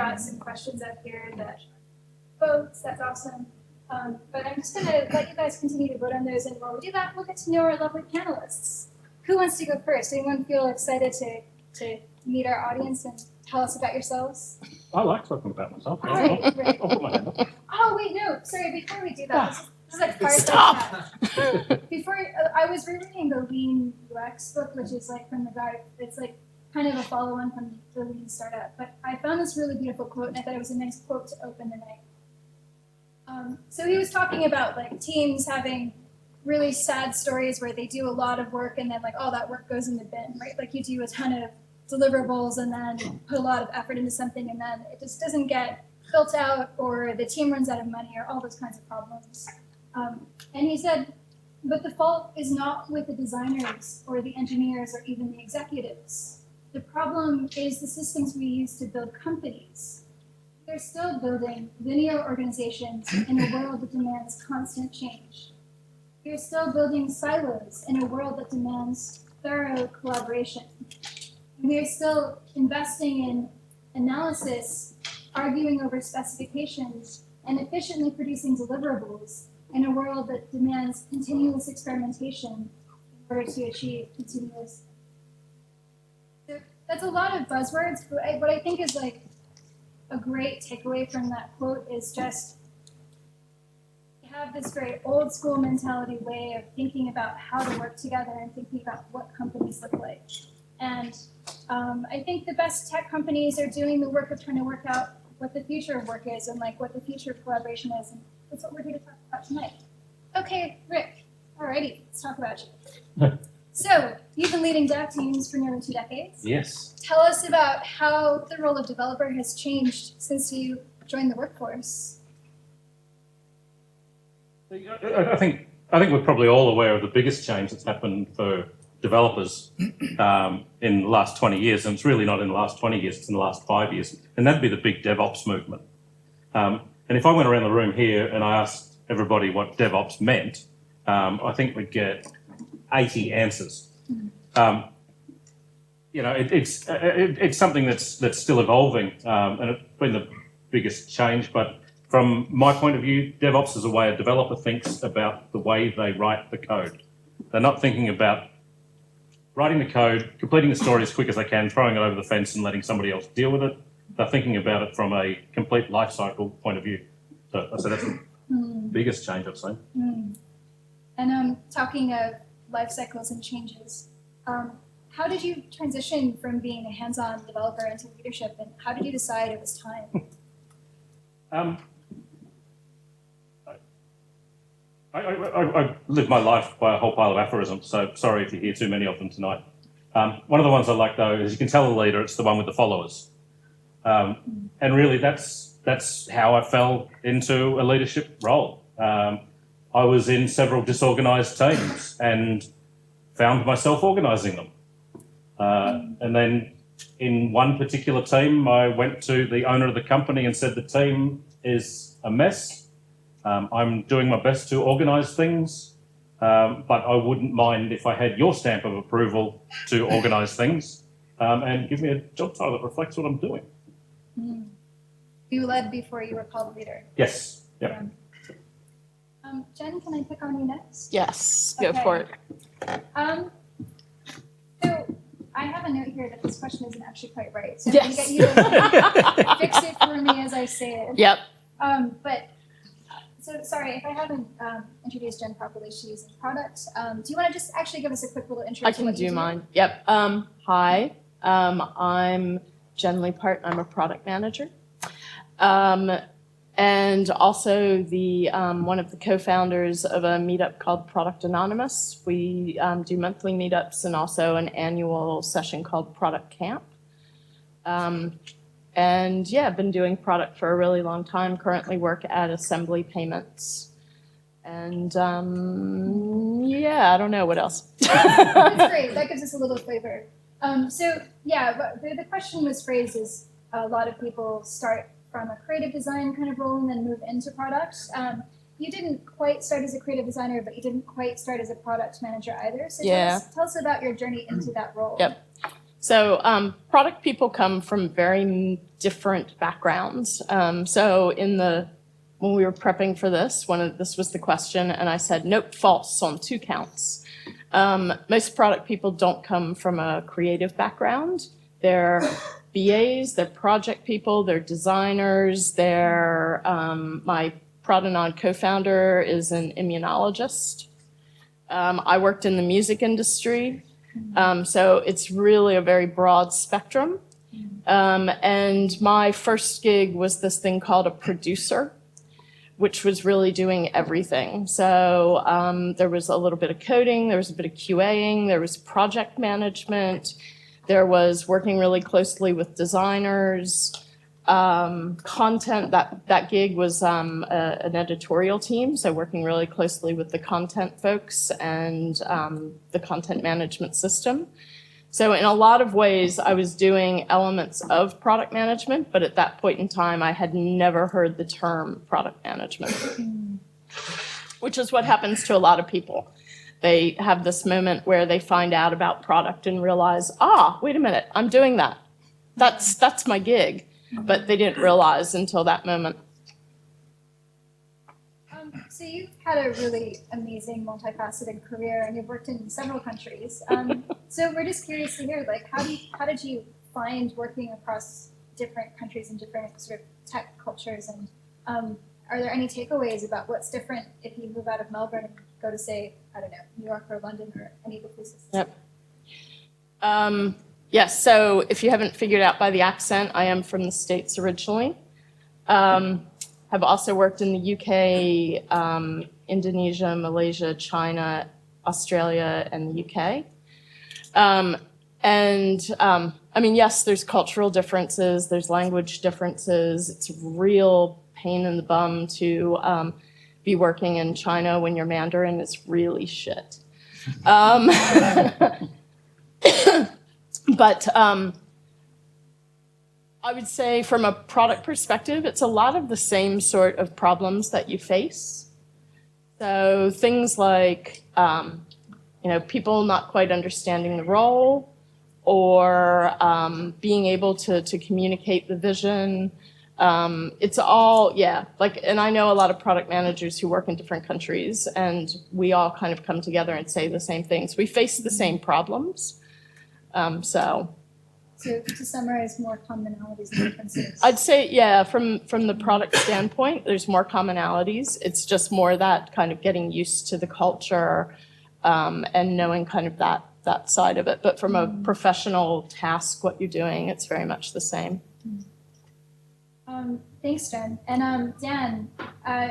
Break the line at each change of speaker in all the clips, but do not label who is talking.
brought some questions up here that votes. That's awesome. But I'm just going to let you guys continue to vote on those, and while we do that, we'll get to know our lovely panelists. Who wants to go first? Anyone feel excited to meet our audience and tell us about yourselves?
I like talking about myself.
All right, Rick.
I'll put my hand up.
Oh, wait, no. Sorry, before we do that, this is like fireside chat. Before, I was rereading the Lean UX book, which is like from the guy, it's like kind of a follow-on from the Lean Startup. But I found this really beautiful quote, and I thought it was a nice quote to open the night. So he was talking about like teams having really sad stories where they do a lot of work and then like all that work goes in the bin, right? Like you do a ton of deliverables and then put a lot of effort into something and then it just doesn't get built out, or the team runs out of money, or all those kinds of problems. And he said, but the fault is not with the designers or the engineers or even the executives. The problem is the systems we use to build companies. They're still building linear organizations in a world that demands constant change. We're still building silos in a world that demands thorough collaboration. We are still investing in analysis, arguing over specifications, and efficiently producing deliverables in a world that demands continuous experimentation in order to achieve continuous. So that's a lot of buzzwords, but what I think is like a great takeaway from that quote is just have this very old school mentality way of thinking about how to work together and thinking about what companies look like. And I think the best tech companies are doing the work of trying to work out what the future of work is and like what the future of collaboration is. And that's what we're here to talk about tonight. Okay, Rick, alrighty, let's talk about you. So you've been leading dev teams for nearly 2 decades.
Yes.
Tell us about how the role of developer has changed since you joined the workforce.
I think we're probably all aware of the biggest change that's happened for developers in the last 20 years, and it's really not in the last 20 years, it's in the last 5 years, and that'd be the big DevOps movement. And if I went around the room here and I asked everybody what DevOps meant, I think we'd get 80 answers. It's something that's still evolving, and it's been the biggest change, but from my point of view, DevOps is a way a developer thinks about the way they write the code. They're not thinking about writing the code, completing the story as quick as they can, throwing it over the fence and letting somebody else deal with it. They're thinking about it from a complete life cycle point of view. So that's the biggest change I've seen.
And talking of life cycles and changes, how did you transition from being a hands-on developer into leadership, and how did you decide it was time?
I live my life by a whole pile of aphorisms, so sorry if you hear too many of them tonight. One of the ones I like, though, is you can tell the leader, it's the one with the followers. And really, that's how I fell into a leadership role. I was in several disorganised teams and found myself organising them. And then in one particular team, I went to the owner of the company and said, the team is a mess. I'm doing my best to organise things, but I wouldn't mind if I had your stamp of approval to organise things and give me a job title that reflects what I'm doing.
You led before you were called leader.
Yes. Yep.
Yeah. Jen, can I pick on you next?
Yes, go for it.
So I have a note here that this question isn't actually quite right. So
Yes.
I'm going to get you to fix it for me as I say it.
Yep.
So sorry, if I haven't introduced Jen properly, she's in product. Do you want to just actually give us a quick little intro?
I can do mine. Yep. Hi, I'm Jen Leibhart. I'm a product manager. And also the one of the co-founders of a meetup called Product Anonymous. We do monthly meetups and also an annual session called Product Camp. And yeah, I've been doing product for a really long time, currently work at Assembly Payments. And yeah, I don't know what else.
That's great, that gives us a little flavor. So yeah, the question was phrased as a lot of people start from a creative design kind of role and then move into product. You didn't quite start as a creative designer, but you didn't quite start as a product manager either. So
yeah.
tell us about your journey into that role.
Yep. So product people come from very different backgrounds. So when we were prepping for this, this was the question, and I said, nope, false on 2 counts. Most product people don't come from a creative background. They're BAs, they're project people, they're designers, my Prodanon co-founder is an immunologist. I worked in the music industry, so it's really a very broad spectrum. And my first gig was this thing called a producer, which was really doing everything. So there was a little bit of coding, there was a bit of QAing, there was project management, there was working really closely with designers, content. That gig was an editorial team, so working really closely with the content folks and the content management system. So in a lot of ways, I was doing elements of product management, but at that point in time, I had never heard the term product management, which is what happens to a lot of people. They have this moment where they find out about product and realize, wait a minute, I'm doing that. That's my gig. But they didn't realize until that moment.
So you've had a really amazing, multifaceted career, and you've worked in several countries. So we're just curious to hear, like, how did you find working across different countries and different sort of tech cultures? And are there any takeaways about what's different if you move out of Melbourne and go to, say, I don't know, New York or London or any of the places?
Yep. Yes, so if you haven't figured out by the accent, I am from the States originally. Have also worked in the UK, Indonesia, Malaysia, China, Australia, and the UK. I mean, yes, there's cultural differences, there's language differences. It's a real pain in the bum to be working in China when your Mandarin is really shit. But I would say from a product perspective, it's a lot of the same sort of problems that you face. So things like, people not quite understanding the role, or being able to communicate the vision. It's all, and I know a lot of product managers who work in different countries, and we all kind of come together and say the same things. We face the same problems. So
to summarize, more commonalities and differences.
I'd say, from the product standpoint, there's more commonalities. It's just more that kind of getting used to the culture and knowing kind of that side of it. But from a professional task, what you're doing, it's very much the same.
Thanks, Jen. And Dan,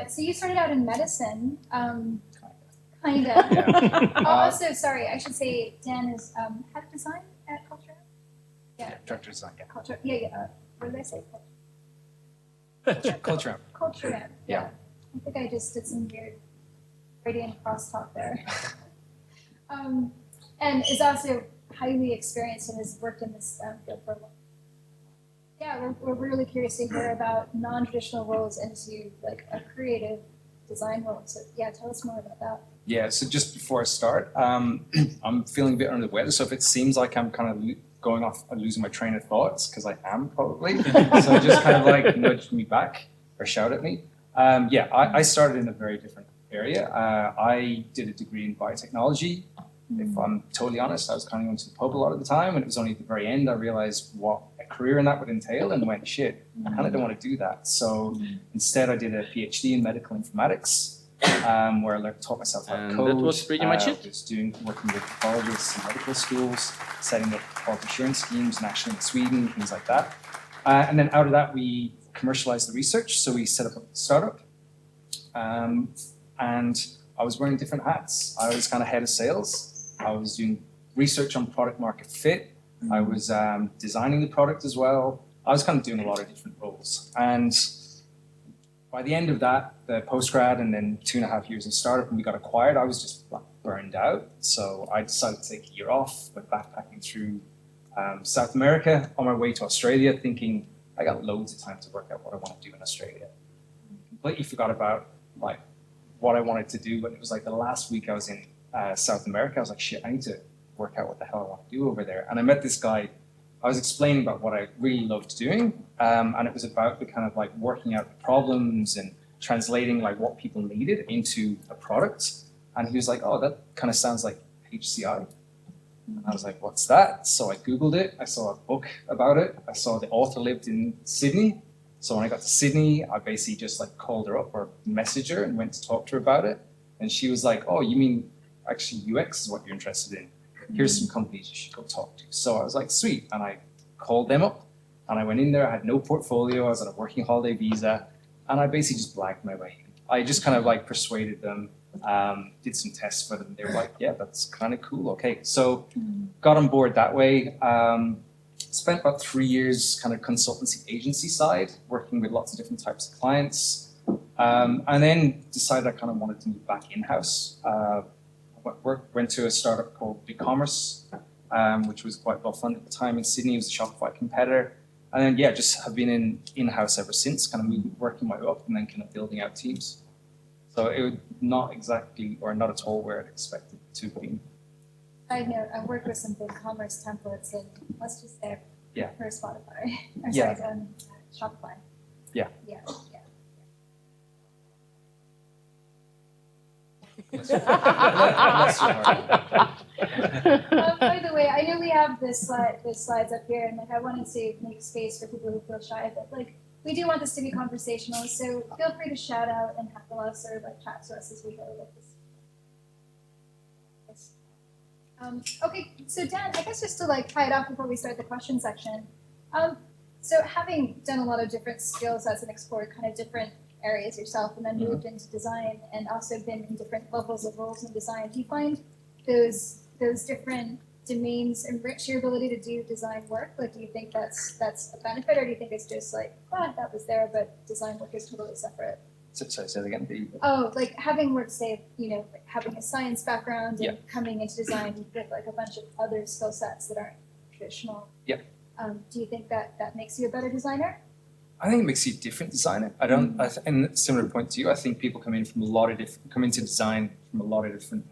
so you started out in medicine. Kind of.
Yeah.
Also, sorry, I should say Dan is head of design at CultureAmp. Yeah.
Director of design, yeah.
Culture. Yeah. What did I say?
CultureAmp.
CultureAmp.
Yeah.
I think I just did some weird Freudian crosstalk there. And is also highly experienced and has worked in this field for a while. Yeah, we're really curious to hear about non-traditional roles into like a creative design role. So yeah, tell us more about that.
Yeah, so just before I start, I'm feeling a bit under the weather, so if it seems like I'm kind of going off and losing my train of thoughts, because I am probably, so just kind of like nudge me back or shout at me. I started in a very different area. I did a degree in biotechnology. If I'm totally honest, I was kind of going to the pub a lot of the time, and it was only at the very end I realized what a career in that would entail, and went, shit, I kind of don't want to do that. So instead I did a Ph.D. in Medical Informatics, where I taught myself how to code.
That was pretty much it.
I was working with pathologists in medical schools, setting up health insurance schemes nationally in Sweden, things like that. And then out of that, we commercialized the research. So we set up a startup, and I was wearing different hats. I was kind of head of sales. I was doing research on product market fit. I was designing the product as well. I was kind of doing a lot of different roles. And by the end of that, the postgrad and then 2.5 years of startup, and we got acquired, I was just burned out. So I decided to take a year off, went backpacking through South America on my way to Australia, thinking I got loads of time to work out what I want to do in Australia. Completely forgot about like what I wanted to do, but it was like the last week I was in South America. I was like, shit, I need to work out what the hell I want to do over there. And I met this guy I was explaining about what I really loved doing, and it was about the kind of like working out the problems and translating like what people needed into a product. And he was like, oh, that kind of sounds like HCI. And I was like, what's that? So I Googled it. I saw a book about it. I saw the author lived in Sydney. So when I got to Sydney, I basically just like called her up or messaged her and went to talk to her about it. And she was like, oh, you mean actually UX is what you're interested in? Here's some companies you should go talk to. So I was like, sweet. And I called them up and I went in there. I had no portfolio. I was on a working holiday visa. And I basically just blagged my way in. I just kind of like persuaded them, did some tests for them. They were like, yeah, that's kind of cool. Okay. So got on board that way. Spent about 3 years kind of consultancy agency side, working with lots of different types of clients. And then decided I kind of wanted to move back in-house. Went to a startup called BigCommerce, which was quite well funded at the time in Sydney. It was a Shopify competitor. And then, yeah, just have been in-house ever since, kind of working my way up and then kind of building out teams. So it was not exactly, or not at all where I'd expected it to be.
I know, I've worked with some BigCommerce templates and let's just say for Spotify, or
Yeah.
sorry, Shopify.
Yeah.
Yeah, yeah.
Bless your heart.
By the way, I know we have the slides up here, and like I wanted to make space for people who feel shy, but like we do want this to be conversational, so feel free to shout out and heckle us or like chat to us as we go with this. Okay, so Dan, I guess just to like tie it off before we start the question section. So having done a lot of different skill sets and explored kind of different areas yourself and then moved into design and also been in different levels of roles in design, do you find those different domains enrich your ability to do design work? Like, do you think that's a benefit, or do you think it's just like, oh, that was there, but design work is totally separate?
Sorry, say that again.
Oh, like having worked, say, like having a science background and
Yeah.
coming into design with like a bunch of other skill sets that aren't traditional.
Yeah.
Do you think that makes you a better designer?
I think it makes you a different designer. I don't, and similar point to you, I think people come into design from a lot of different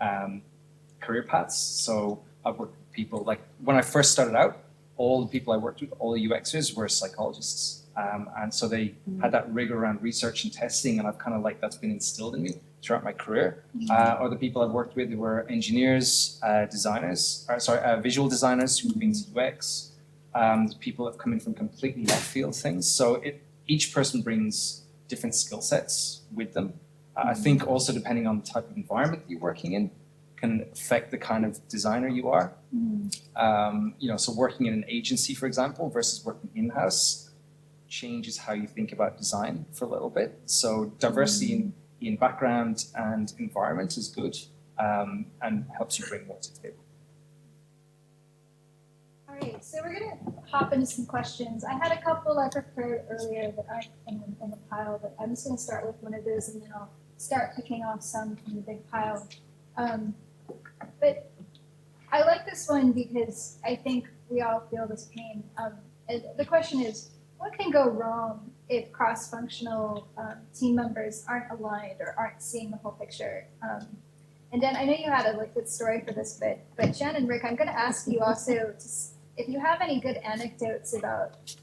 career paths. So I've worked with people, like when I first started out, all the people I worked with, all the UXers were psychologists. And so they had that rigor around research and testing, and I've kind of like, that's been instilled in me throughout my career. Or the people I've worked with were engineers, visual designers who've been to UX. People have come in from completely left field things. So each person brings different skill sets with them. I think also depending on the type of environment that you're working in can affect the kind of designer you are. So working in an agency, for example, versus working in-house changes how you think about design for a little bit. So diversity in background and environment is good and helps you bring more to the table.
All right, so we're gonna hop into some questions. I had a couple I prepared earlier that aren't in the pile, but I'm just gonna start with one of those and then I'll start picking off some from the big pile. But I like this one because I think we all feel this pain. And the question is, what can go wrong if cross-functional team members aren't aligned or aren't seeing the whole picture? And Dan, I know you had a good story for this bit, but Jen and Rick, I'm going to ask you also if you have any good anecdotes about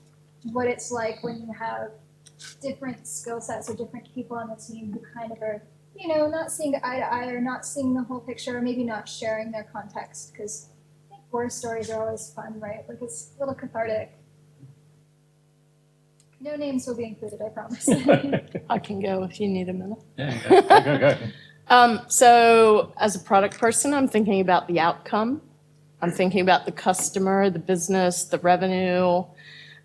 what it's like when you have different skill sets or different people on the team who kind of are, not seeing eye to eye or not seeing the whole picture or maybe not sharing their context, because I think war stories are always fun, right? Like it's a little cathartic. No names will be included, I promise.
I can go if you need a minute.
Yeah, go.
So as a product person, I'm thinking about the outcome. I'm thinking about the customer, the business, the revenue.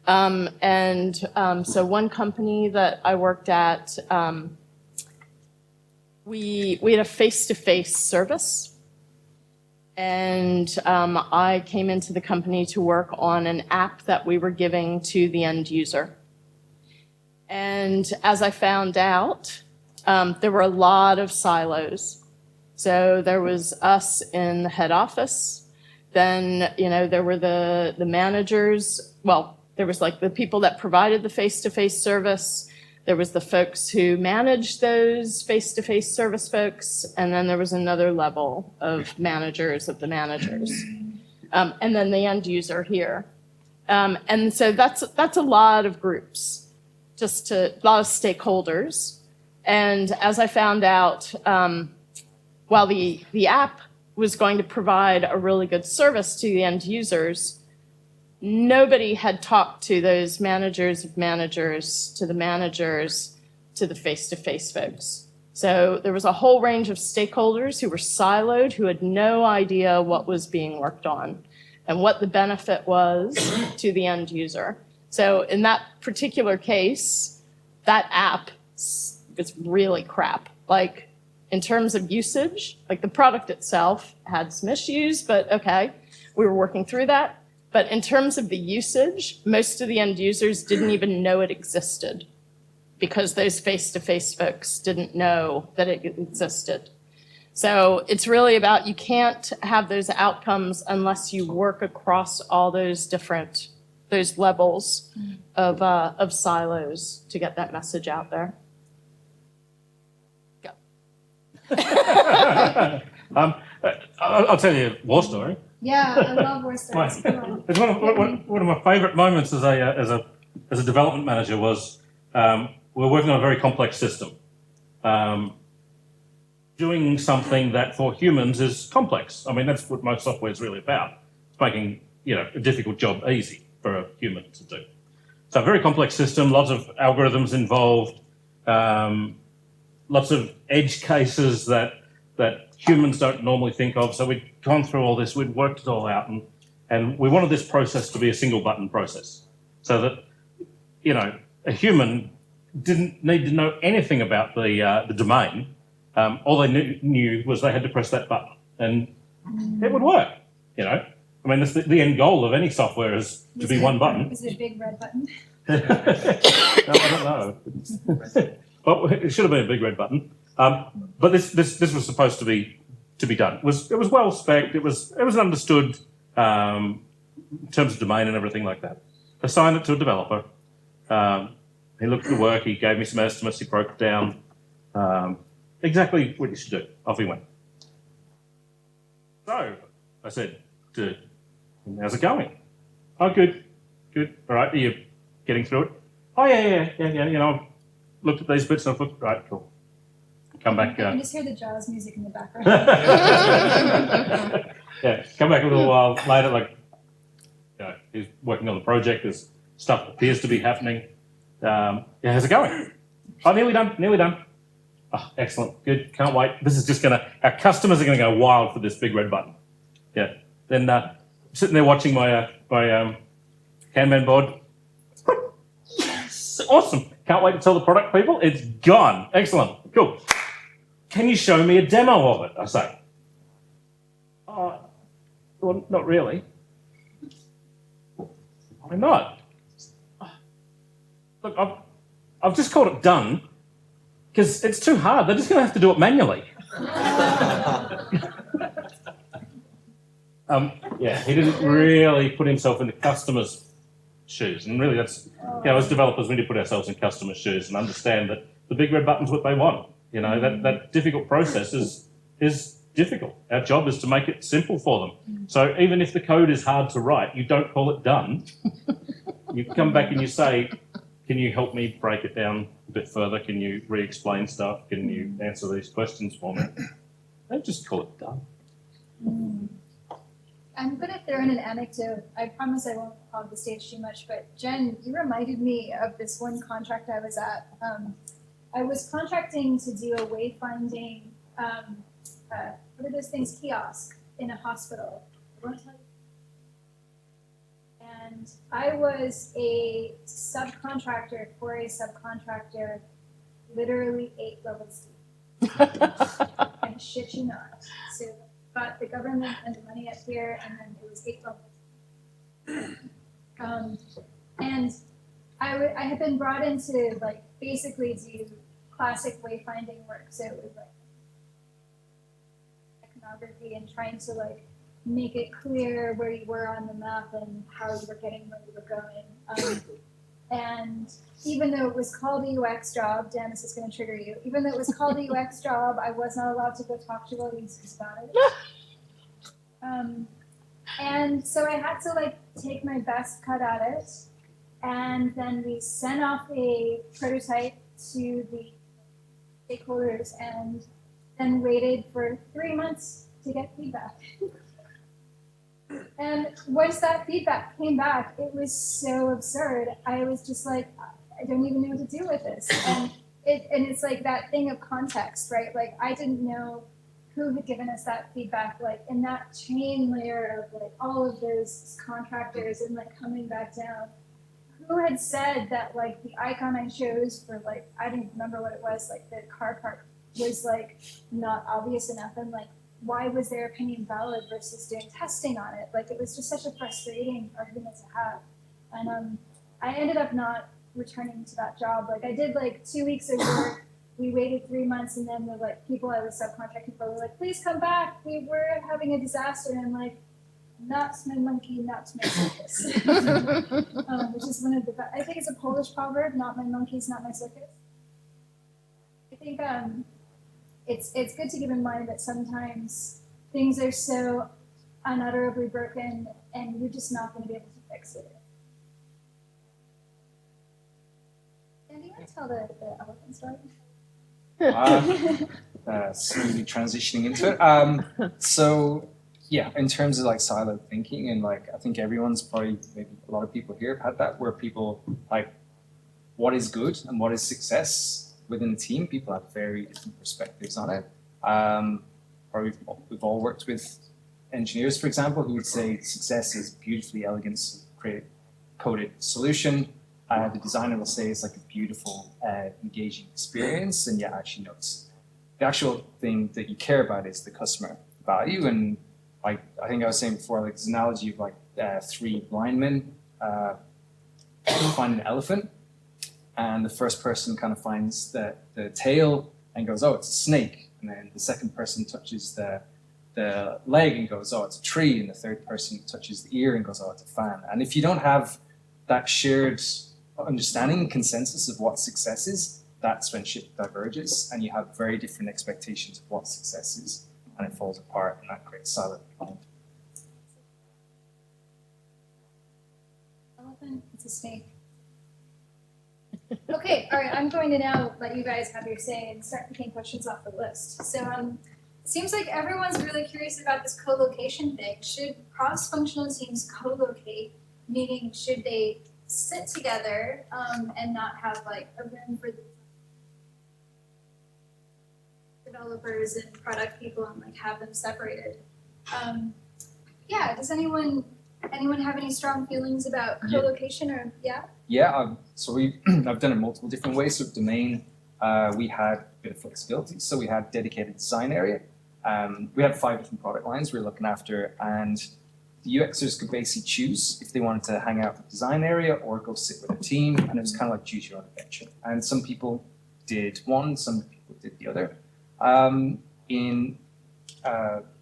So one company that I worked at, we had a face-to-face service. And I came into the company to work on an app that we were giving to the end user. And as I found out, there were a lot of silos. So there was us in the head office. Then, there were the managers. Well, there was like the people that provided the face-to-face service. There was the folks who managed those face-to-face service folks. And then there was another level of managers of the managers. And then the end user here. And so that's a lot of groups, a lot of stakeholders. And as I found out, while the app was going to provide a really good service to the end users, nobody had talked to those managers of managers, to the managers, to the face-to-face folks. So there was a whole range of stakeholders who were siloed, who had no idea what was being worked on and what the benefit was to the end user. So in that particular case, that app is really crap. Like, in terms of usage, like the product itself had some issues, but okay, we were working through that. But in terms of the usage, most of the end users didn't even know it existed because those face-to-face folks didn't know that it existed. So it's really about, you can't have those outcomes unless you work across all those different, those levels of silos to get that message out there. Go.
I'll tell you a war story.
Yeah, I love war stories. Come on.
It's one of my favourite moments as a development manager was we were working on a very complex system, doing something that for humans is complex. I mean, that's what most software is really about. It's making a difficult job easy for a human to do. So a very complex system, lots of algorithms involved, lots of edge cases that humans don't normally think of. So we'd gone through all this, we'd worked it all out, and we wanted this process to be a single button process so that, a human didn't need to know anything about the domain. All they knew was they had to press that button and it would work, I mean, that's the end goal of any software is to be one button.
Is it a big red button?
No, I don't know. Well, it should have been a big red button. But this was supposed to be done. It was well spec'd. It was understood in terms of domain and everything like that. Assigned it to a developer. He looked at the work. He gave me some estimates. He broke it down. Exactly what you should do. Off he went. So I said, "How's it going?" "Oh, good. All right. Are you getting through it?" "Oh, yeah. I've looked at these bits and I've looked. Right, cool. Come back."
I can just hear the jazz music in the background.
Yeah, come back a little while later, he's working on the project, there's stuff that appears to be happening. How's it going? "Oh, nearly done. Oh, excellent, good, can't wait. This is just our customers are gonna go wild for this big red button." Yeah, then sitting there watching my Kanban board. Yes, awesome. Can't wait to tell the product people it's gone. Excellent, cool. "Can you show me a demo of it?" I say. "Oh, well, not really." "Why not?" "Look, I've just called it done because it's too hard. They're just going to have to do it manually." He didn't really put himself in the customer's shoes, and really that's as developers we need to put ourselves in customers' shoes and understand that the big red button's what they want. That difficult process is difficult. Our job is to make it simple for them. So even if the code is hard to write, you don't call it done. You come back and you say, "Can you help me break it down a bit further? Can you re-explain stuff? Can you answer these questions for me?" Don't just call it done.
I'm going to throw in an anecdote. I promise I won't hog the stage too much, but Jen, you reminded me of this one contract I was at. I was contracting to do a wayfinding, what are those things, kiosk in a hospital. I won't tell you. And I was a subcontractor for a subcontractor, literally 8 levels deep. I shit you not. So got the government and the money up here, and then it was 8 levels. And I had been brought in to basically do classic wayfinding work. So it was iconography and trying to make it clear where you were on the map and how you were getting where you were going. And even though it was called a UX job, Dan, this is going to trigger you. Even though it was called a UX job, I was not allowed to go talk to our users about it. And so I had to like take my best cut at it. And then we sent off a prototype to the stakeholders and then waited for 3 months to get feedback. And once that feedback came back, it was so absurd. I was just like, I don't even know what to do with this. And it's like that thing of context, right? Like I didn't know who had given us that feedback, like in that chain layer of like all of those contractors and like coming back down. Who had said that like the icon I chose for like, I didn't remember what it was, like the car park was like not obvious enough, and like why was their opinion valid versus doing testing on it? Like it was just such a frustrating argument to have. And I ended up not returning to that job. Like I did like 2 weeks of work. We waited 3 months, and then the like people I was subcontracting for were like, please come back. We were having a disaster. And I'm like, not my monkey, not my circus. Which is one of the I think it's a Polish proverb, not my monkeys, not my circus. I think it's good to keep in mind that sometimes things are so unutterably broken and you're just not going to be able to fix it. And do you want to tell the elephant story?
Smoothly transitioning into it. So yeah, in terms of like siloed thinking, and like I think everyone's probably, maybe a lot of people here have had that, where people like, what is good and what is success within the team? People have very different perspectives on it. Or we've all worked with engineers, for example, who would say success is beautifully elegant, coded solution. The designer will say it's like a beautiful, engaging experience, and yeah, actually, no, it's the actual thing that you care about is the customer value. And like I think I was saying before, like this analogy of like 3 blind men find an elephant, and the first person kind of finds the tail and goes, oh, it's a snake, and then the second person touches the leg and goes, oh, it's a tree, and the third person touches the ear and goes, oh, it's a fan. And if you don't have that shared understanding and consensus of what success is, that's when shit diverges, and you have very different expectations of what success is, and it falls apart, and that creates silent.
Elephant, it's a snake. Okay, all right, I'm going to now let you guys have your say and start picking questions off the list. So it seems like everyone's really curious about this co-location thing. Should cross-functional teams co-locate, meaning should they sit together and not have like a room for the developers and product people and like have them separated? Yeah, does anyone have any strong feelings about co-location or
Yeah, so I've done it multiple different ways. So with Domain, we had a bit of flexibility. So we had dedicated design area. We had 5 different product lines we were looking after, and the UXers could basically choose if they wanted to hang out in the design area or go sit with a team, and it was kind of like choose your own adventure. And some people did one, some people did the other. In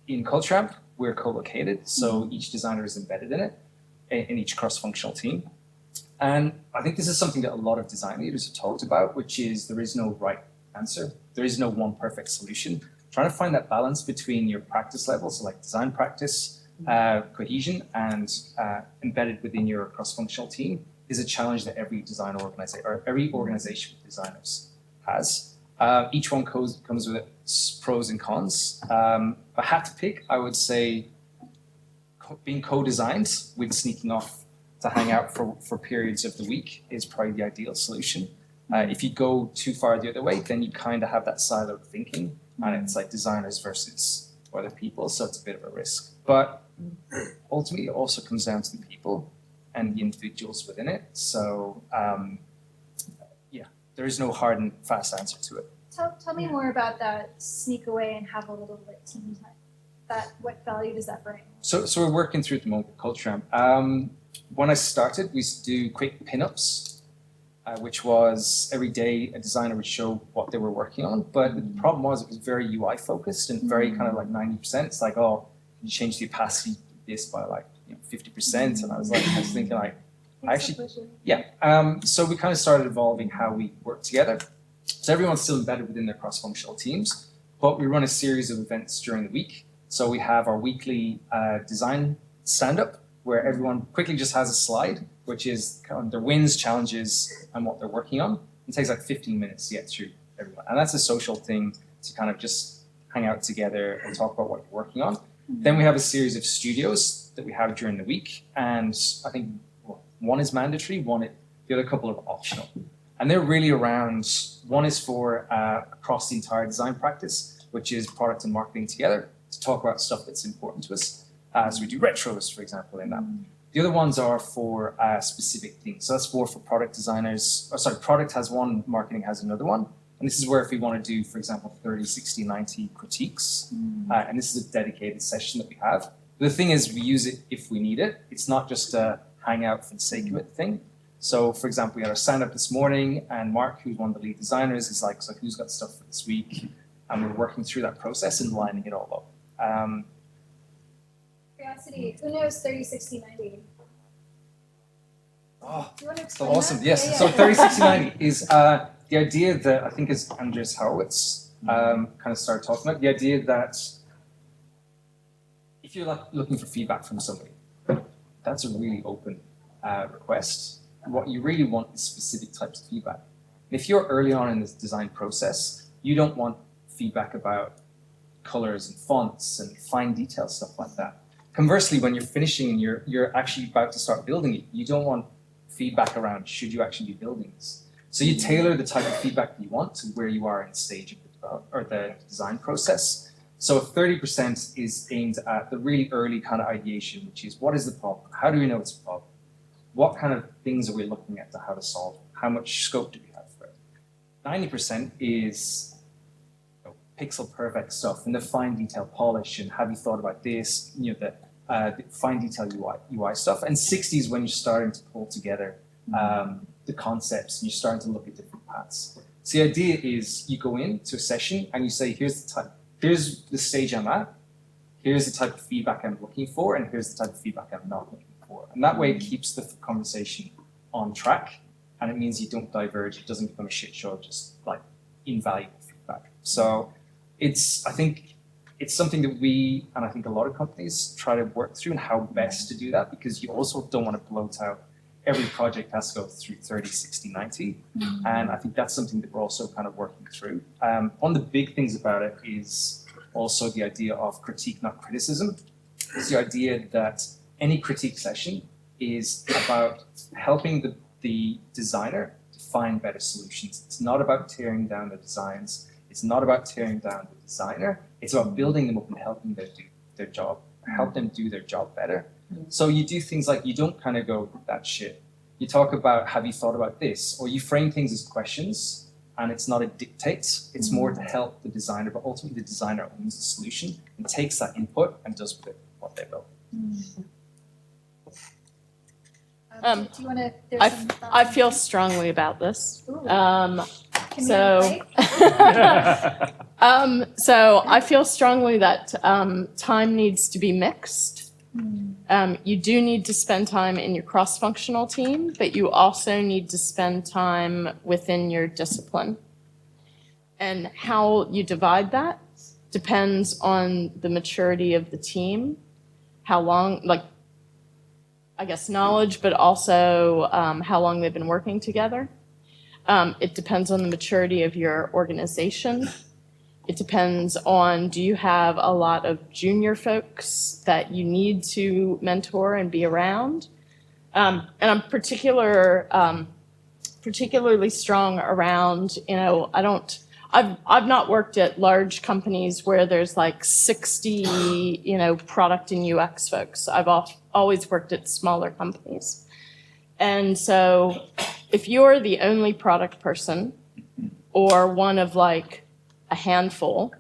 CultureAmp, we're co-located, so each designer is embedded in it, in each cross-functional team. And I think this is something that a lot of design leaders have talked about, which is there is no right answer. There is no one perfect solution. Trying to find that balance between your practice levels, so like design practice, cohesion, and embedded within your cross-functional team is a challenge that every design organization or every organization with designers has. Each one comes with its pros and cons. If I had to pick, I would say being co-designed with sneaking off to hang out for periods of the week is probably the ideal solution. If you go too far the other way, then you kind of have that siloed thinking, and it's like designers versus other people, so it's a bit of a risk. But ultimately, it also comes down to the people and the individuals within it. So yeah, there is no hard and fast answer to it.
Tell me more about that sneak away and have a little like team time. What value does that bring?
So we're working through at the moment with CultureAmp. When I started, we used to do quick pinups, which was every day a designer would show what they were working on. But the problem was it was very UI focused and very kind of like 90%. It's like, oh, you change the opacity of this by like 50%. And I was thinking like, so we kind of started evolving how we work together. So everyone's still embedded within their cross-functional teams, but we run a series of events during the week. So we have our weekly design stand-up, where everyone quickly just has a slide, which is kind of their wins, challenges, and what they're working on. It takes like 15 minutes to get through everyone. And that's a social thing to kind of just hang out together and talk about what you're working on. Then we have a series of studios that we have during the week. And I think one is mandatory, the other couple are optional. And they're really around, one is for across the entire design practice, which is product and marketing together to talk about stuff that's important to us. So we do retros, for example, in that. The other ones are for specific things. So that's more for product designers. Product has one, marketing has another one. And this is where if we want to do, for example, 30, 60, 90 critiques, and this is a dedicated session that we have. But the thing is, we use it if we need it. It's not just a hangout for the sake of it thing. So, for example, we had our stand-up this morning, and Mark, who's one of the lead designers, is like, so who's got stuff for this week? And we're working through that process and lining it all up.
Curiosity, who knows 30, 60, 90?
Oh,
Do you want to
so
explain
awesome.
that?
Yes.
Yeah,
So
yeah.
30, 60, 90 is the idea that I think is Andreas Horowitz kind of started talking about, the idea that if you're looking for feedback from somebody, that's a really open request. What you really want is specific types of feedback. If you're early on in this design process, you don't want feedback about colors and fonts and fine detail stuff like that. Conversely, when you're finishing and you're actually about to start building it, you don't want feedback around should you actually be building this. So you tailor the type of feedback that you want to where you are in the stage of the design process. So 30% is aimed at the really early kind of ideation, which is what is the problem? How do we know it's a problem? What kind of things are we looking at to how to solve it? How much scope do we have for it? 90% is pixel perfect stuff and the fine detail polish and have you thought about this, the fine detail UI stuff. And 60 is when you're starting to pull together the concepts and you're starting to look at different paths. So the idea is you go into a session and you say, here's the stage I'm at, here's the type of feedback I'm looking for, and here's the type of feedback I'm not looking for. And that way it keeps the conversation on track, and it means you don't diverge, it doesn't become a shit show, just like invaluable feedback. So I think it's something that we, and I think a lot of companies try to work through and how best to do that, because you also don't want to bloat out every project has to go through 30, 60, 90. And I think that's something that we're also kind of working through. One of the big things about it is also the idea of critique, not criticism. It's the idea that any critique session is about helping the designer to find better solutions. It's not about tearing down the designs. It's not about tearing down the designer. It's about building them up and helping them do their job, help them do their job better. So you do things like you don't kind of go, that shit. You talk about, have you thought about this? Or you frame things as questions, and it's not a dictate. It's more to help the designer, but ultimately the designer owns the solution and takes that input and does with it what they will.
Do you want to?
I feel strongly about this.
Can
So,
we break?
so I feel strongly that time needs to be mixed. You do need to spend time in your cross-functional team, but you also need to spend time within your discipline. And how you divide that depends on the maturity of the team, how long, I guess knowledge, but also how long they've been working together. It depends on the maturity of your organization. It depends on, do you have a lot of junior folks that you need to mentor and be around? And I'm particularly strong around, I've not worked at large companies where there's like 60, product and UX folks. I've always worked at smaller companies. And so if you're the only product person or one of like a handful,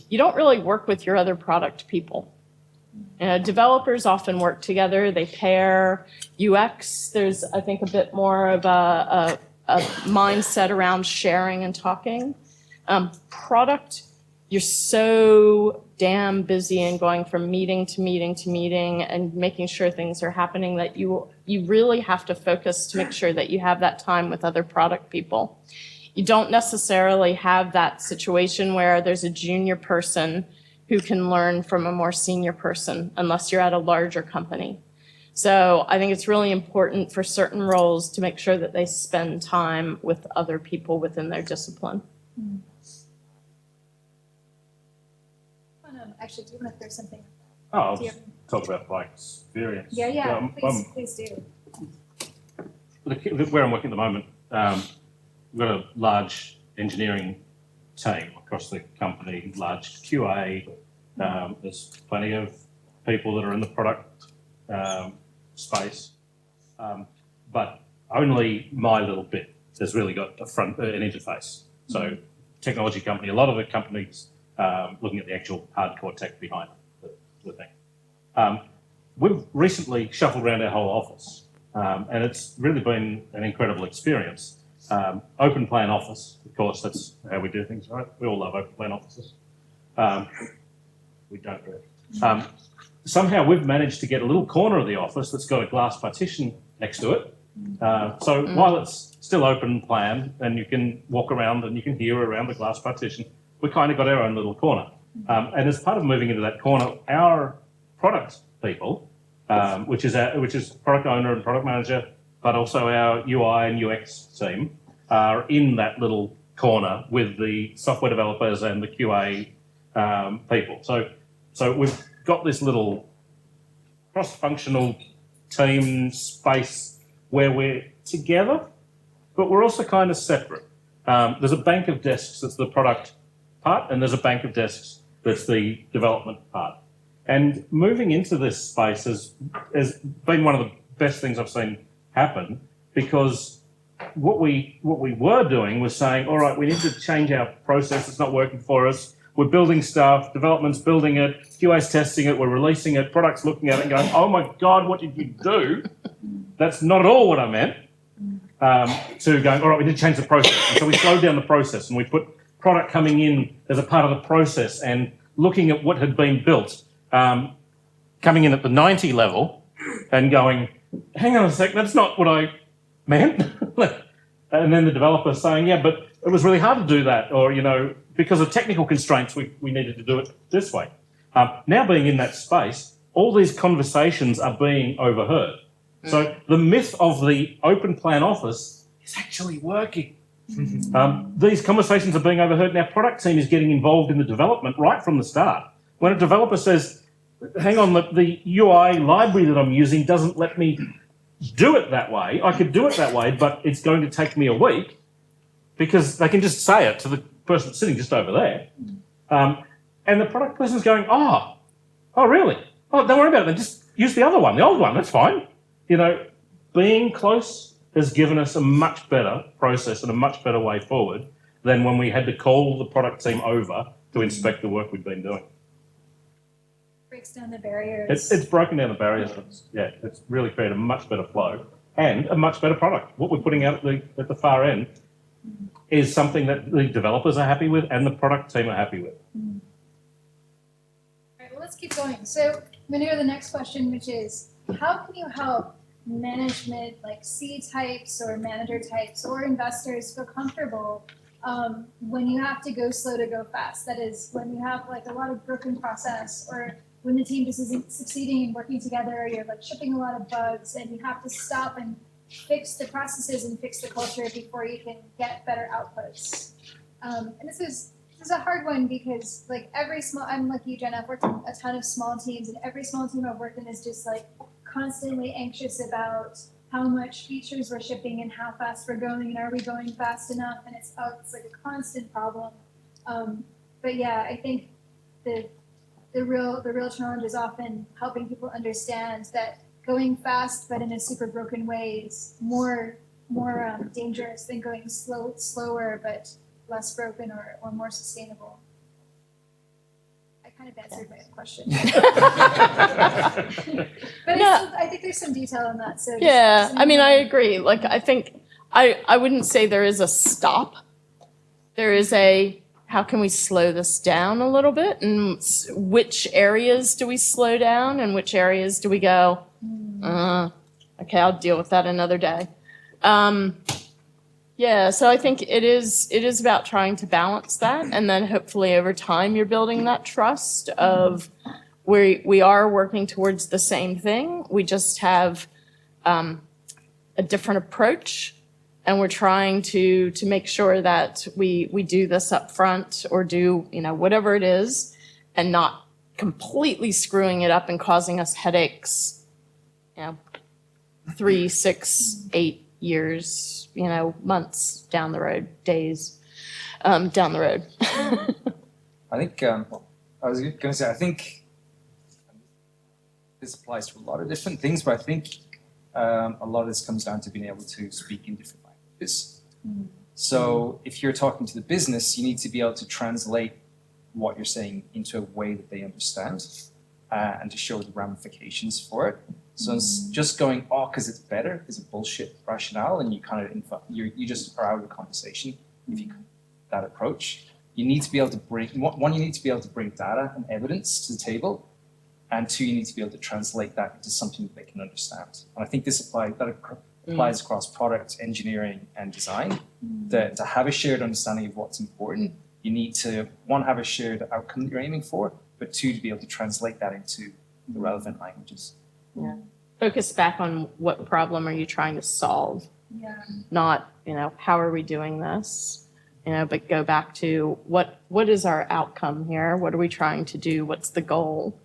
you don't really work with your other product people. Developers often work together, they pair. UX, there's, I think, a bit more of a mindset around sharing and talking. Product, you're so damn busy and going from meeting to meeting to meeting and making sure things are happening that you really have to focus to make sure that you have that time with other product people. You don't necessarily have that situation where there's a junior person who can learn from a more senior person unless you're at a larger company. So I think it's really important for certain roles to make sure that they spend time with other people within their discipline.
Actually, do you want to throw something?
Oh, I'll just talk about my experience.
Yeah, please do.
Where I'm working at the moment, we've got a large engineering team across the company, large QA. There's plenty of people that are in the product space, but only my little bit has really got an interface. So technology company, a lot of the companies looking at the actual hardcore tech behind the thing. We've recently shuffled around our whole office, and it's really been an incredible experience. Open plan office, of course, that's how we do things, right? We all love open plan offices. We don't really. Somehow we've managed to get a little corner of the office that's got a glass partition next to it. So while it's still open plan and you can walk around and you can hear around the glass partition, we kind of got our own little corner. And as part of moving into that corner, our product people, which is product owner and product manager, but also our UI and UX team, are in that little corner with the software developers and the QA people. So we've got this little cross-functional team space where we're together, but we're also kind of separate. There's a bank of desks that's the product part, and there's a bank of desks that's the development part. And moving into this space has been one of the best things I've seen happen, because what we were doing was saying, all right, we need to change our process, it's not working for us. We're building stuff, development's building it, QA's testing it, we're releasing it, product's looking at it and going, oh my God, what did you do? That's not at all what I meant. To going, all right, we need to change the process. And so we slowed down the process and we put product coming in as a part of the process and looking at what had been built, coming in at the 90 level and going, hang on a sec, that's not what I meant. And then the developer saying, yeah, but it was really hard to do that, or, you know, because of technical constraints, we needed to do it this way. Now being in that space, all these conversations are being overheard. So the myth of the open plan office is actually working. These conversations are being overheard, and our product team is getting involved in the development right from the start. When a developer says, hang on, the UI library that I'm using doesn't let me do it that way. I could do it that way, but it's going to take me a week, because they can just say it to the person sitting just over there. And the product person's going, oh, really? Oh, don't worry about it. Then just use the other one, the old one, that's fine. You know, being close has given us a much better process and a much better way forward than when we had to call the product team over to inspect the work we've been doing.
Breaks down the barriers.
It's broken down the barriers. It's really created a much better flow and a much better product. What we're putting out at the far end is something that the developers are happy with and the product team are happy with.
All right, well, let's keep going. So I'm going to go to the next question, which is, how can you help management, like C types or manager types or investors, feel comfortable when you have to go slow to go fast? That is, when you have like a lot of broken process, or when the team just isn't succeeding and working together, you're like shipping a lot of bugs and you have to stop and fix the processes and fix the culture before you can get better outputs. And this is a hard one, because like I'm like you, Jen, I've worked in a ton of small teams, and every small team I've worked in is just like constantly anxious about how much features we're shipping and how fast we're going and are we going fast enough, and it's like a constant problem. But yeah, I think the real challenge is often helping people understand that going fast but in a super broken way is more dangerous than going slower but less broken or more sustainable. I kind of answered my own question. But no. I think there's some detail in that. So
yeah, I mean, I agree. Like, I think I wouldn't say there is a stop. There is a, how can we slow this down a little bit? And which areas do we slow down? And which areas do we go, okay, I'll deal with that another day. Yeah, so I think it is about trying to balance that, and then hopefully over time you're building that trust of we are working towards the same thing. We just have a different approach, and we're trying to make sure that we do this up front or do, whatever it is, and not completely screwing it up and causing us headaches, 3, 6, 8 years, months down the road, days down the road.
I think, I was going to say, I think this applies to a lot of different things, but I think a lot of this comes down to being able to speak in different languages. So if you're talking to the business, you need to be able to translate what you're saying into a way that they understand and to show the ramifications for it. So it's just going, because it's better is a bullshit rationale, and you kind of you just are out of the conversation if you that approach. You need to be able to bring one. You need to be able to bring data and evidence to the table, and 2, you need to be able to translate that into something that they can understand. And I think this applies across product, engineering, and design. That to have a shared understanding of what's important, you need to, 1, have a shared outcome that you're aiming for, but 2, to be able to translate that into the relevant languages.
Yeah. Focus back on what problem are you trying to solve?
Yeah.
Not, how are we doing this? But go back to what is our outcome here? What are we trying to do? What's the goal?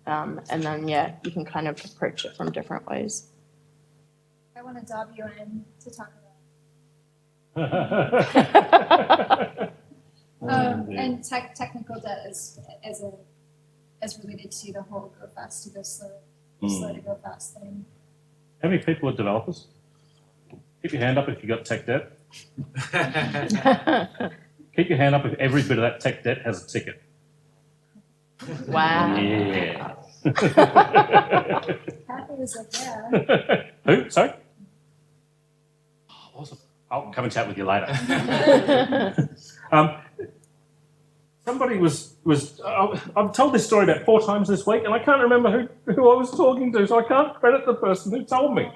And then, you can kind of approach it from different ways.
I want to dob you in to talk about and technical debt as related to the whole go fast to go slow, slow to go fast thing.
How many people are developers? Keep your hand up if you've got tech debt. Keep your hand up if every bit of that tech debt has a ticket.
Wow.
Yeah.
Kathy was like, yeah.
Who? Sorry? Oh, awesome. I'll come and chat with you later. Somebody I've told this story about 4 times this week, and I can't remember who I was talking to, so I can't credit the person who told me.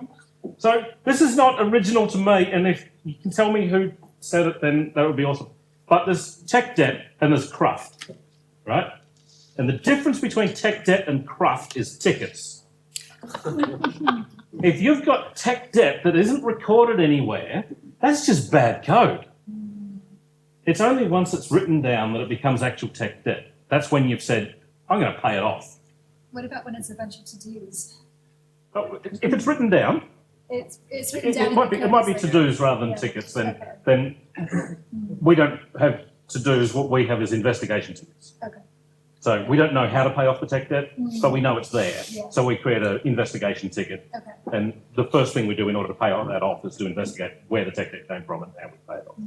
So this is not original to me, and if you can tell me who said it, then that would be awesome. But there's tech debt and there's cruft, right? And the difference between tech debt and cruft is tickets. If you've got tech debt that isn't recorded anywhere, that's just bad code. It's only once it's written down that it becomes actual tech debt. That's when you've said, I'm going to pay it off.
What about when it's a bunch of to-dos?
If it's written down,
it's written down.
it might be to-dos rather than tickets. Then we don't have to-dos. What we have is investigation tickets.
Okay.
So we don't know how to pay off the tech debt, but we know it's there.
Yeah.
So we create an investigation ticket.
Okay.
And the first thing we do in order to pay that off is to investigate where the tech debt came from and how we pay it off.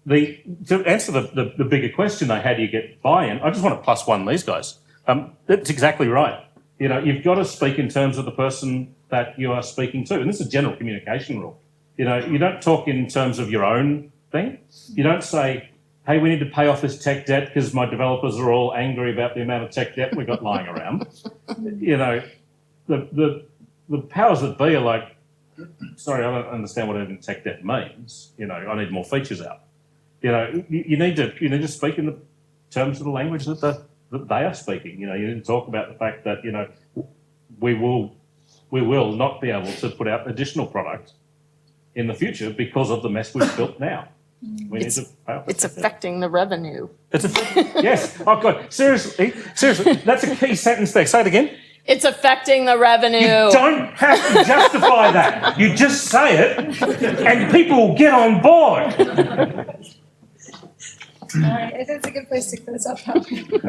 To answer the bigger question, though, how do you get buy-in? I just want to +1 these guys. That's exactly right. You've got to speak in terms of the person that you are speaking to, and this is a general communication rule. You don't talk in terms of your own thing. You don't say, hey, we need to pay off this tech debt because my developers are all angry about the amount of tech debt we've got lying around. The powers that be are like, sorry, I don't understand what even tech debt means. I need more features out. You need to speak in the terms of the language that they are speaking. You need to talk about the fact that we will not be able to put out additional product in the future because of the mess we've built now.
It's affecting the revenue.
Yes. Oh God. Seriously. That's a key sentence there. Say it again.
It's affecting the revenue.
You don't have to justify that. You just say it, and people will get on board.
All right, that's a good place to close up. We've been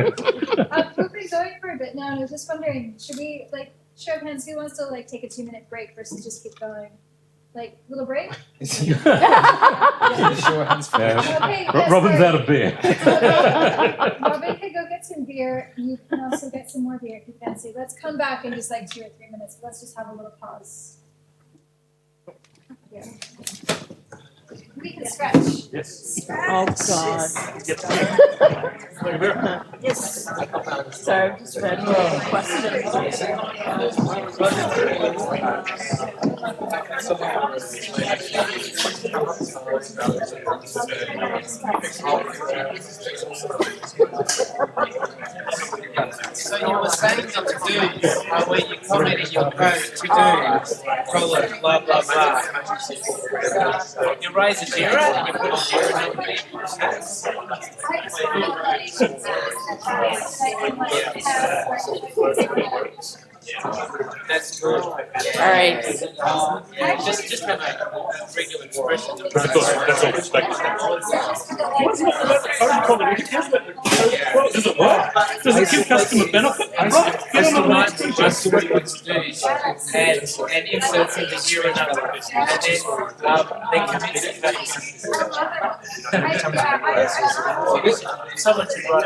going for a bit now, and I was just wondering, should we show of hands? Who wants to take a 2-minute break versus just keep going? Little break?
Show of hands first.
Okay, yes,
Robin's
sorry.
out of beer.
Robin could go get some beer. You can also get some more beer if you fancy. Let's come back in just 2 or 3 minutes. Let's just have a little pause. Yeah. We can stretch.
Yes.
Oh, God.
Yes.
So, just ready for questions.
So you were saying not to do, where you commented your code to do, colon, blah, blah, blah. You raise a Jira and you put a Jira note. That's good.
All right.
Yeah, just have a regular expression.
That's all expected. Does it work? Does it give customer benefit? Right. Get on the right.
Just what you want to do and insert in the Jira number. And then commit it back. Someone should write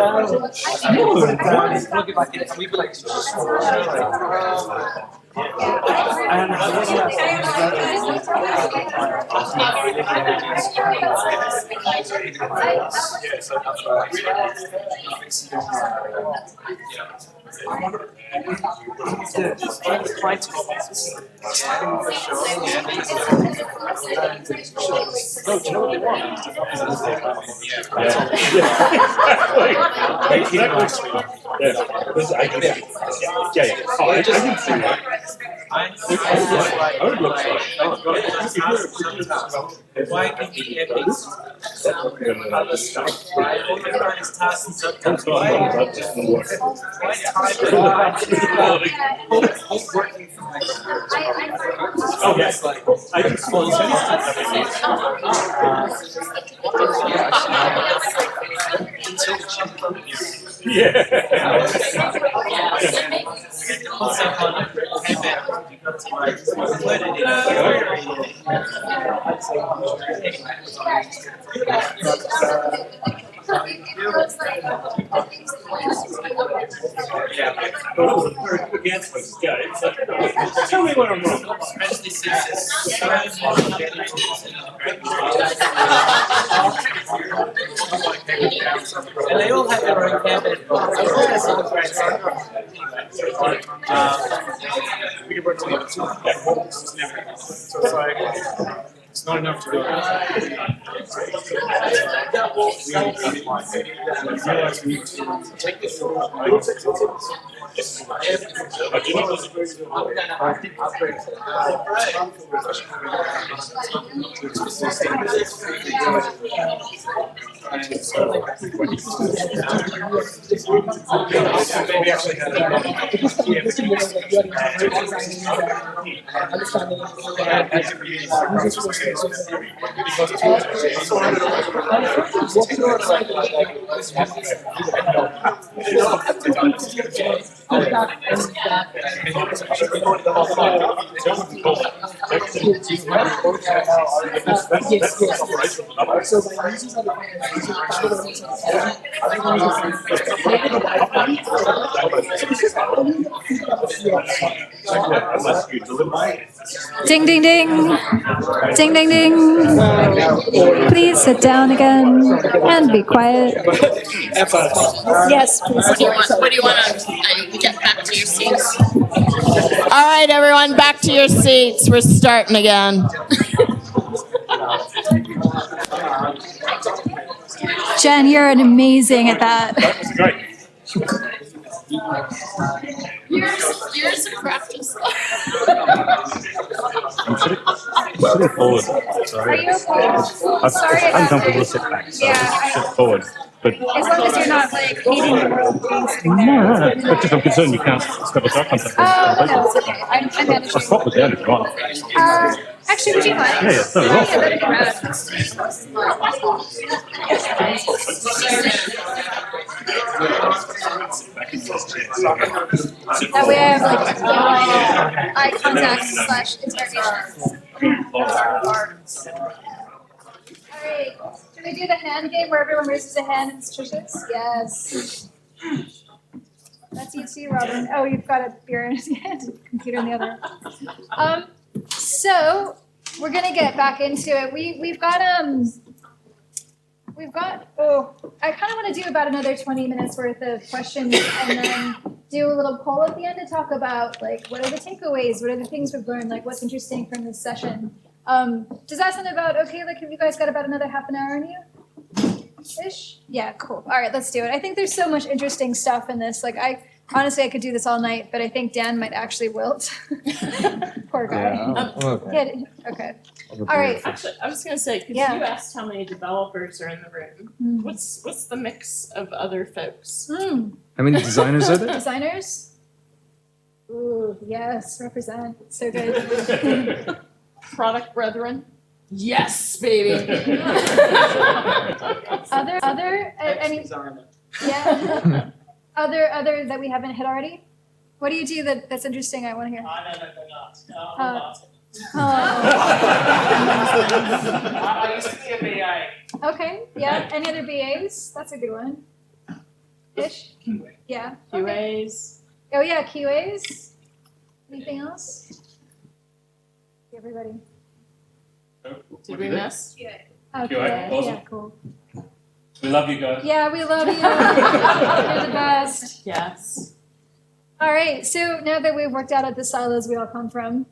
why can be epics? Other stuff, right? All the current tasks and subtasks. Why type it? Working from
Oh, yes. I just tell me what I'm wrong.
Especially since it's so much better to and they all have their own cabinet.
We can work together too. It's not enough to do it. We realize we need to take this we actually had
Ding, ding, ding. Ding, ding, ding. Please sit down again and be quiet. Yes, please.
What do you want to get back to your seats? All right, everyone, back to your seats. We're starting again.
Jen, you're amazing at that.
That was great.
Years of practice.
I'm sitting forward.
Are
Sorry.
you okay?
I'm
Sorry about
uncomfortable to
this.
sit back, so
Yeah,
sit forward. But
as long as you're not like eating the world things.
no. But just I'm concerned you can't establish eye contact.
Oh, no, it's okay. I'm managing.
I'll swap with Dan if you want.
Actually, would you mind?
Yeah, no,
Yeah, that'd be rad. That way I have like eye contact / interrogation. Alright, can we do the hand game where everyone raises a hand and it's Trisha's? Yes. That's you too, Robin. Oh, you've got a beer in his hand, computer in the other. So we're gonna get back into it. We've got we've got, I kind of want to do about another 20 minutes worth of questions and then do a little poll at the end to talk about like, what are the takeaways? What are the things we've learned? Like what's interesting from this session? Does that sound about okay? Like, have you guys got about another half an hour on you? Ish? Yeah, cool. All right, let's do it. I think there's so much interesting stuff in this. Like honestly, I could do this all night, but I think Dan might actually wilt. Poor guy.
Okay.
Yeah, okay. All right.
Actually, I was gonna say, because
Yeah.
you asked how many developers are in the room.
Mm.
What's the mix of other folks?
How many designers are there?
Designers? Ooh, yes, represent. So good.
Product brethren? Yes, baby.
Any, yeah. Other that we haven't hit already? What do you do that's interesting? I want to hear.
No, not. I used to be a BA.
Okay, yeah. Any other BAs? That's a good one. Ish? Yeah. Okay.
QAs.
Oh, yeah, QAs. Anything else? Everybody.
Did we miss?
Okay,
QA, awesome.
yeah, cool.
We love you guys.
Yeah, we love you. You're the best.
Yes.
All right, so now that we've worked out at the silos we all come from,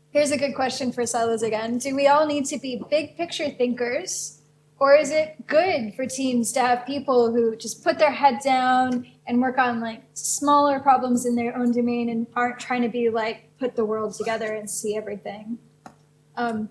here's a good question for silos again. Do we all need to be big picture thinkers, or is it good for teams to have people who just put their head down and work on like smaller problems in their own domain and aren't trying to be like put the world together and see everything? And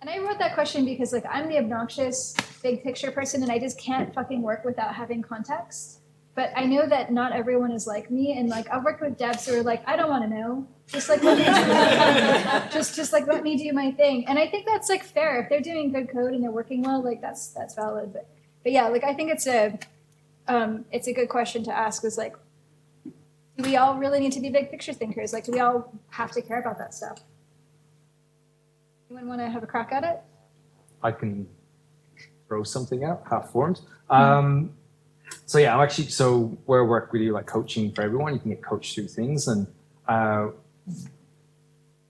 I wrote that question because like I'm the obnoxious big picture person and I just can't fucking work without having context. But I know that not everyone is like me, and like I've worked with devs who are like, I don't want to know, just like let me do just like let me do my thing. And I think that's like fair if they're doing good code and they're working well, like that's valid. But yeah, like I think it's a good question to ask. Is like, do we all really need to be big picture thinkers? Like, do we all have to care about that stuff? Anyone want to have a crack at it?
I can throw something out, half formed. So yeah, I'm actually, so where I work, we do like coaching for everyone. You can get coached through things, and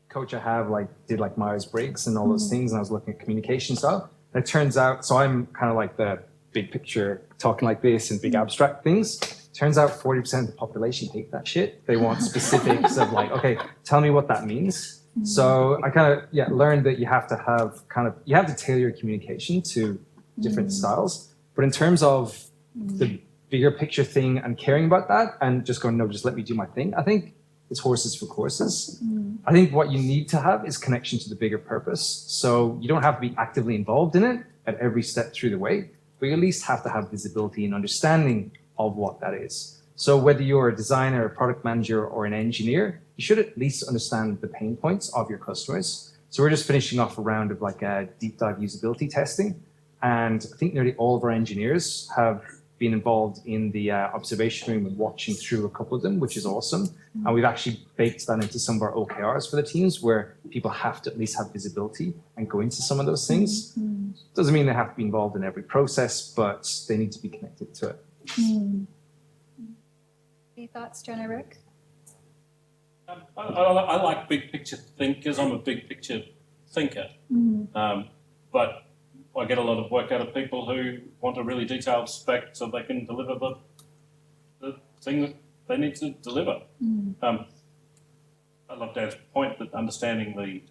coach I have did Myers-Briggs and all those things, and I was looking at communication style. And it turns out, so I'm kind of like the big picture, talking like this and big abstract things. Turns out 40% of the population hate that shit. They want specifics of like, okay, tell me what that means. So I kind of learned that you have to have you have to tailor your communication to different styles. But in terms of the bigger picture thing and caring about that and just going, no, just let me do my thing, I think it's horses for courses. I think what you need to have is connection to the bigger purpose. So you don't have to be actively involved in it at every step through the way, but you at least have to have visibility and understanding of what that is. So whether you're a designer, a product manager, or an engineer, you should at least understand the pain points of your customers. So we're just finishing off a round of deep dive usability testing. And I think nearly all of our engineers have been involved in the observation room and watching through a couple of them, which is awesome. And we've actually baked that into some of our OKRs for the teams where people have to at least have visibility and go into some of those things. Doesn't mean they have to be involved in every process, but they need to be connected to it.
Any thoughts, John or Rick?
I like big picture thinkers. I'm a big picture thinker. But I get a lot of work out of people who want a really detailed spec so they can deliver the thing that they need to deliver. I love Dan's point that understanding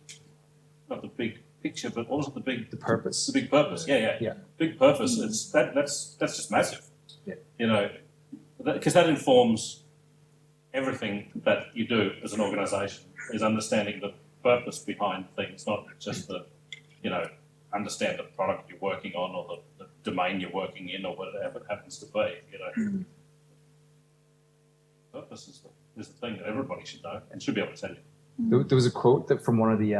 not the big picture, but also the purpose. The big purpose. Yeah. Big purpose. It's that's just massive.
Yeah.
You know, because that informs everything that you do as an organisation. Is understanding the purpose behind things, not just understand the product you're working on or the domain you're working in or whatever it happens to be. Purpose is the thing that everybody should know and should be able to tell you.
There was a quote that from one of the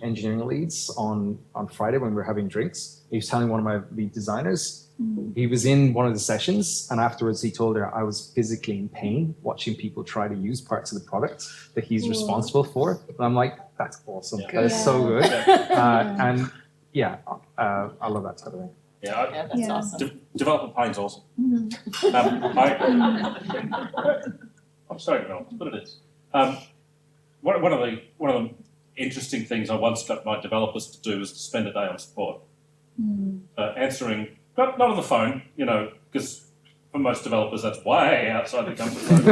engineering leads on Friday when we were having drinks. He was telling one of my lead designers, he was in one of the sessions, and afterwards he told her, I was physically in pain watching people try to use parts of the product that he's responsible for. And I'm like, that's awesome. That is so good. And I love that type of thing.
Yeah,
That's awesome.
Developer pain's awesome. I'm sorry, Mel, but it is. One of the interesting things I once got my developers to do was to spend a day on support, answering, not on the phone, you know, because for most developers that's way outside the comfort zone.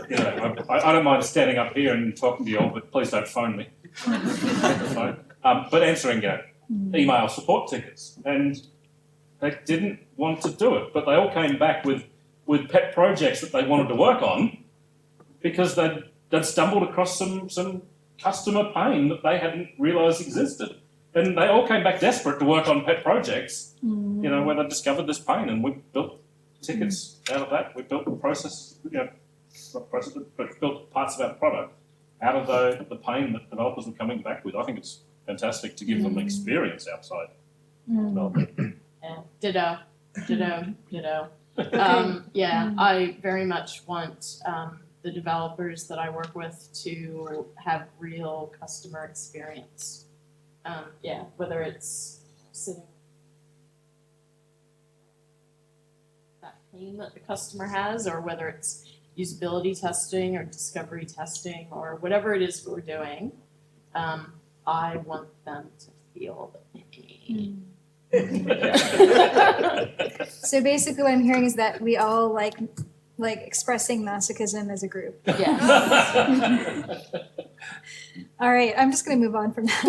You know, I don't mind standing up here and talking to you all, but please don't phone me. But answering email support tickets, and they didn't want to do it, but they all came back with pet projects that they wanted to work on because they'd stumbled across some customer pain that they hadn't realised existed. And they all came back desperate to work on pet projects, you know, where they discovered this pain, and we built tickets out of that. We built the process, you know, not process, but built parts of our product out of the pain that developers were coming back with. I think it's fantastic to give them experience outside development.
Yeah, ditto. Yeah, I very much want the developers that I work with to have real customer experience. Yeah, whether it's sitting that pain that the customer has, or whether it's usability testing or discovery testing or whatever it is we're doing, I want them to feel the pain.
So basically what I'm hearing is that we all like expressing masochism as a group.
Yes.
All right, I'm just going to move on from that.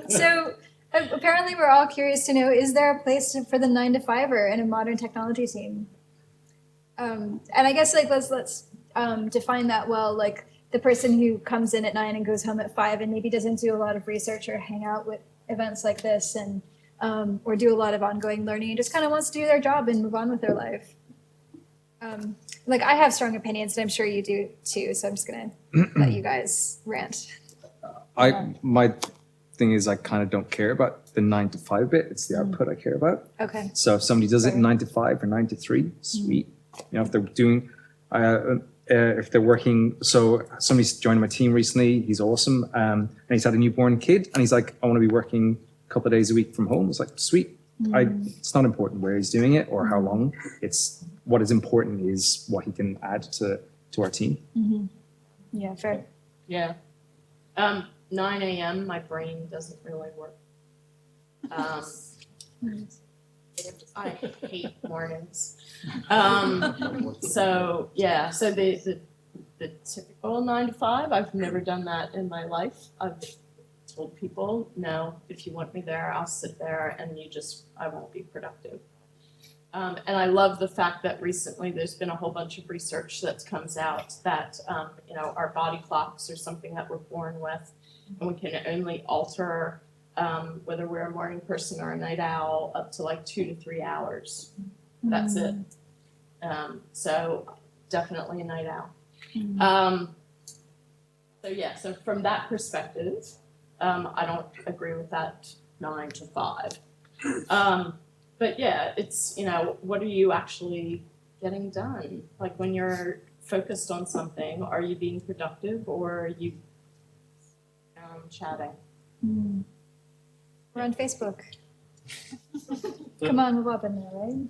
So apparently we're all curious to know, is there a place for the 9-to-5er in a modern technology team? And I guess let's define that well, like the person who comes in at 9 and goes home at 5 and maybe doesn't do a lot of research or hang out with events like this and or do a lot of ongoing learning and just kind of wants to do their job and move on with their life. Like I have strong opinions, and I'm sure you do too. So I'm just gonna let you guys rant.
My thing is I kind of don't care about the 9-to-5 bit. It's the output I care about.
Okay.
So if somebody does it 9-to-5 or 9-to-3, sweet. You know, if they're doing, if they're working, so somebody's joined my team recently. He's awesome, and he's had a newborn kid, and he's like, I want to be working a couple of days a week from home. It's like, sweet. It's not important where he's doing it or how long. It's what is important is what he can add to our team.
Yeah, fair.
Yeah. 9 a.m. my brain doesn't really work. I hate mornings. So yeah, so the typical 9-to-5, I've never done that in my life. I've told people, no, if you want me there, I'll sit there and I won't be productive. And I love the fact that recently there's been a whole bunch of research that comes out that, you know, our body clocks are something that we're born with, and we can only alter whether we're a morning person or a night owl up to like 2 to 3 hours. That's it. So definitely a night owl. So yeah, so from that perspective, I don't agree with that 9-to-5. But yeah, it's, you know, what are you actually getting done? Like when you're focused on something, are you being productive or are you chatting?
We're on Facebook. Come on, move up in there, right?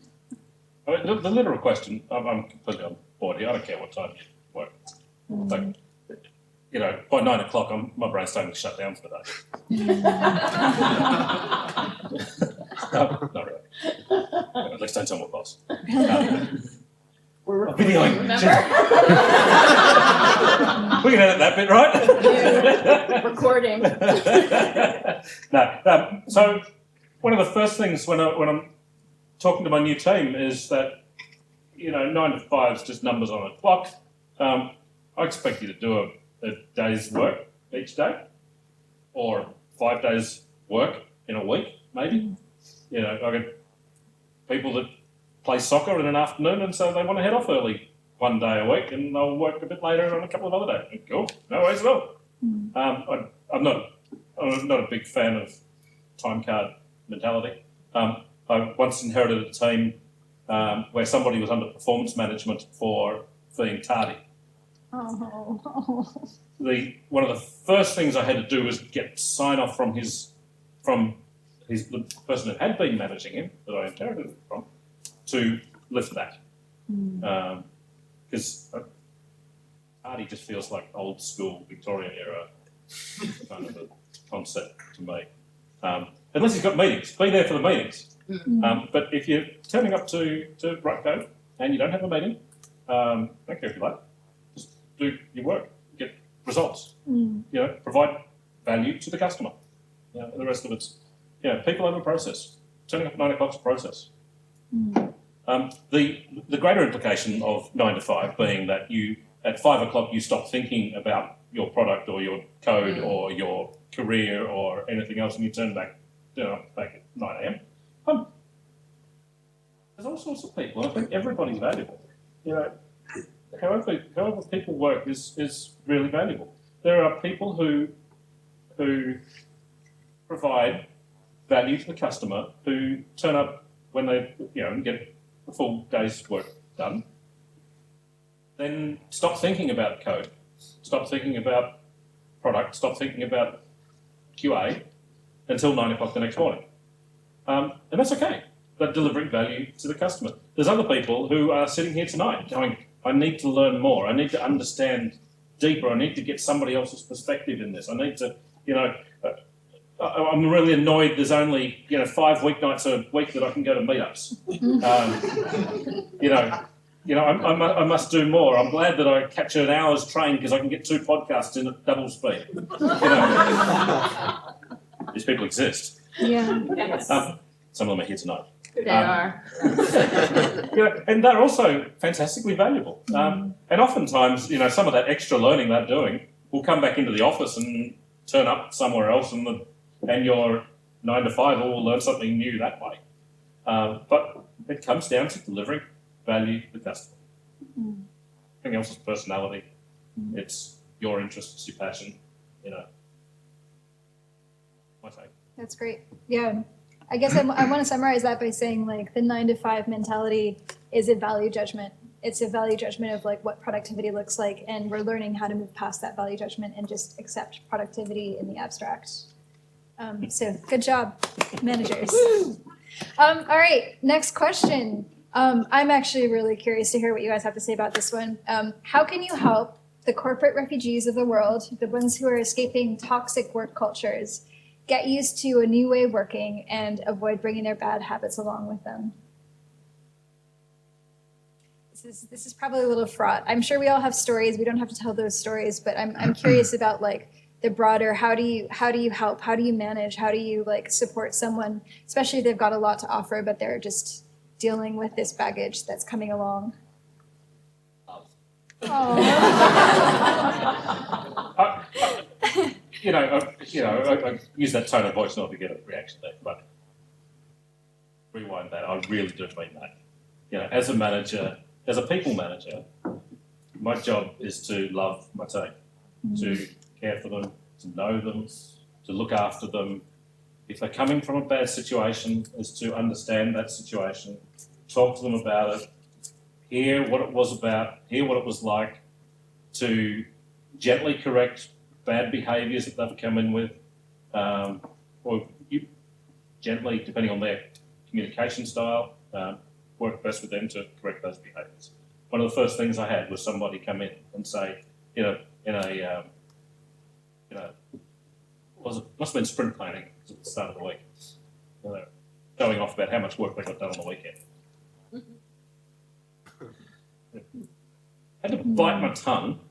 I mean, the literal question, I'm completely on board here. I don't care what time you work. Like, you know, by 9 o'clock, my brain's starting to shut down for the day. No, not really. At least don't tell my boss.
We're
videoing,
remember?
We can edit that bit, right?
Recording.
No. So one of the first things when I'm talking to my new team is that, you know, 9-to-5 is just numbers on a clock. I expect you to do a day's work each day, or 5 days work in a week, maybe. You know, I get people that play soccer in an afternoon, and so they want to head off early one day a week, and they'll work a bit later on a couple of other days. Cool, no worries at all. I'm not a big fan of time card mentality. I once inherited a team where somebody was under performance management for being tardy. One of the first things I had to do was get sign off from the person who had been managing him, that I inherited it from, to lift that. Because party just feels like old school Victorian era kind of a concept to me. Unless you've got meetings, be there for the meetings. But if you're turning up to write code and you don't have a meeting, don't care if you like, just do your work, get results, provide value to the customer. And the rest of it's, people over process. Turning up at 9 o'clock's a process. The greater implication of 9 to 5 being that you, at 5 o'clock, you stop thinking about your product or your code or your career or anything else, and you turn back, back at 9 a.m. There's all sorts of people. I think everybody's valuable. However people work is really valuable. There are people who provide value to the customer, who turn up when they, and get a full day's work done, then stop thinking about code, stop thinking about product, stop thinking about QA until 9 o'clock the next morning. And that's okay. They're delivering value to the customer. There's other people who are sitting here tonight going, I need to learn more. I need to understand deeper. I need to get somebody else's perspective in this. I need to, I'm really annoyed there's only, 5 weeknights a week that I can go to meetups. I must do more. I'm glad that I capture an hour's train because I can get 2 podcasts in at double speed. These people exist.
Yeah.
Some of them are here tonight.
They are.
And they're also fantastically valuable. And oftentimes, some of that extra learning they're doing will come back into the office and turn up somewhere else, and your 9 to 5 will learn something new that way. But it comes down to delivering value to the customer. Everything else is personality. It's your interest, it's your passion. My take.
That's great. Yeah. I guess I want to summarize that by saying the 9 to 5 mentality is a value judgment. It's a value judgment of what productivity looks like, and we're learning how to move past that value judgment and just accept productivity in the abstract. So good job, managers. All right, next question. I'm actually really curious to hear what you guys have to say about this one. How can you help the corporate refugees of the world, the ones who are escaping toxic work cultures, get used to a new way of working and avoid bringing their bad habits along with them? This is probably a little fraught. I'm sure we all have stories. We don't have to tell those stories, but I'm curious about the broader, how do you help? How do you manage? How do you support someone, especially if they've got a lot to offer, but they're just dealing with this baggage that's coming along?
I use that tone of voice not to get a reaction there, but rewind that. I really do mean that. As a manager, as a people manager, my job is to love my team, to care for them, to know them, to look after them. If they're coming from a bad situation, is to understand that situation, talk to them about it, hear what it was about, hear what it was like, to gently correct bad behaviours that they've come in with, or gently, depending on their communication style, work best with them to correct those behaviours. One of the first things I had was somebody come in and say, must have been sprint planning at the start of the week, showing off about how much work they got done on the weekend. I had to bite my tongue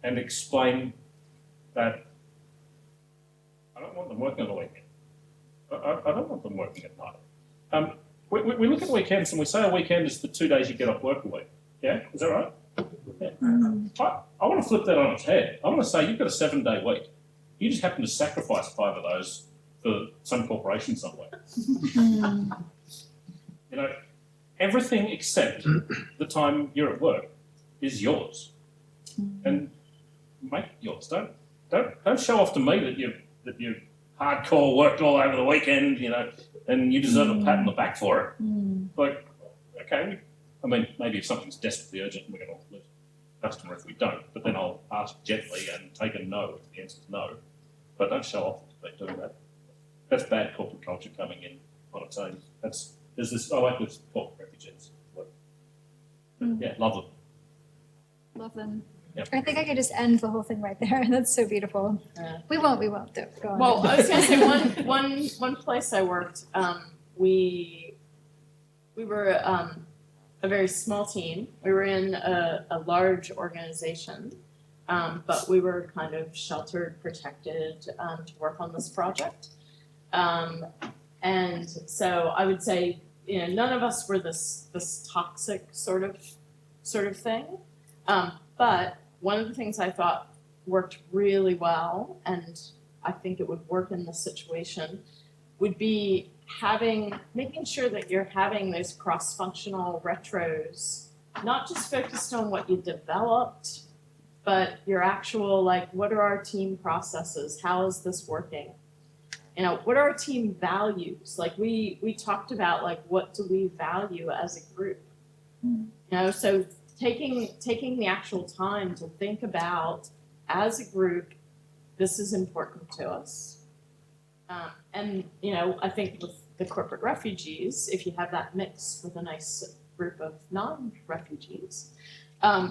and explain that I don't want them working on the weekend. I don't want them working at night. We look at weekends and we say a weekend is the 2 days you get off work a week. Yeah, is that right? Yeah. I want to flip that on its head. I want to say you've got a 7-day week. You just happen to sacrifice 5 of those for some corporation somewhere. Everything except the time you're at work is yours, and make it yours. Don't show off to me that you hardcore worked all over the weekend, and you deserve a pat on the back for it. Okay, maybe if something's desperately urgent, we're going to lose a customer if we don't. But then I'll ask gently and take a no if the answer's no. But don't show off by doing that. That's bad corporate culture coming in on its own. I like this corporate refugees. Yeah, love them.
Love them.
Yep.
I think I could just end the whole thing right there. That's so beautiful.
Yeah.
We won't though. Go on.
Well, I was gonna say one place I worked, we were a very small team. We were in a large organization, but we were kind of sheltered, protected to work on this project. And so I would say, none of us were this toxic sort of thing. But one of the things I thought worked really well, and I think it would work in this situation, would be making sure that you're having those cross-functional retros, not just focused on what you developed, but your actual, like, what are our team processes? How is this working? What are our team values? Like, we talked about, like, what do we value as a group? So taking the actual time to think about, as a group, this is important to us. And I think with the corporate refugees, if you have that mixed with a nice group of non-refugees,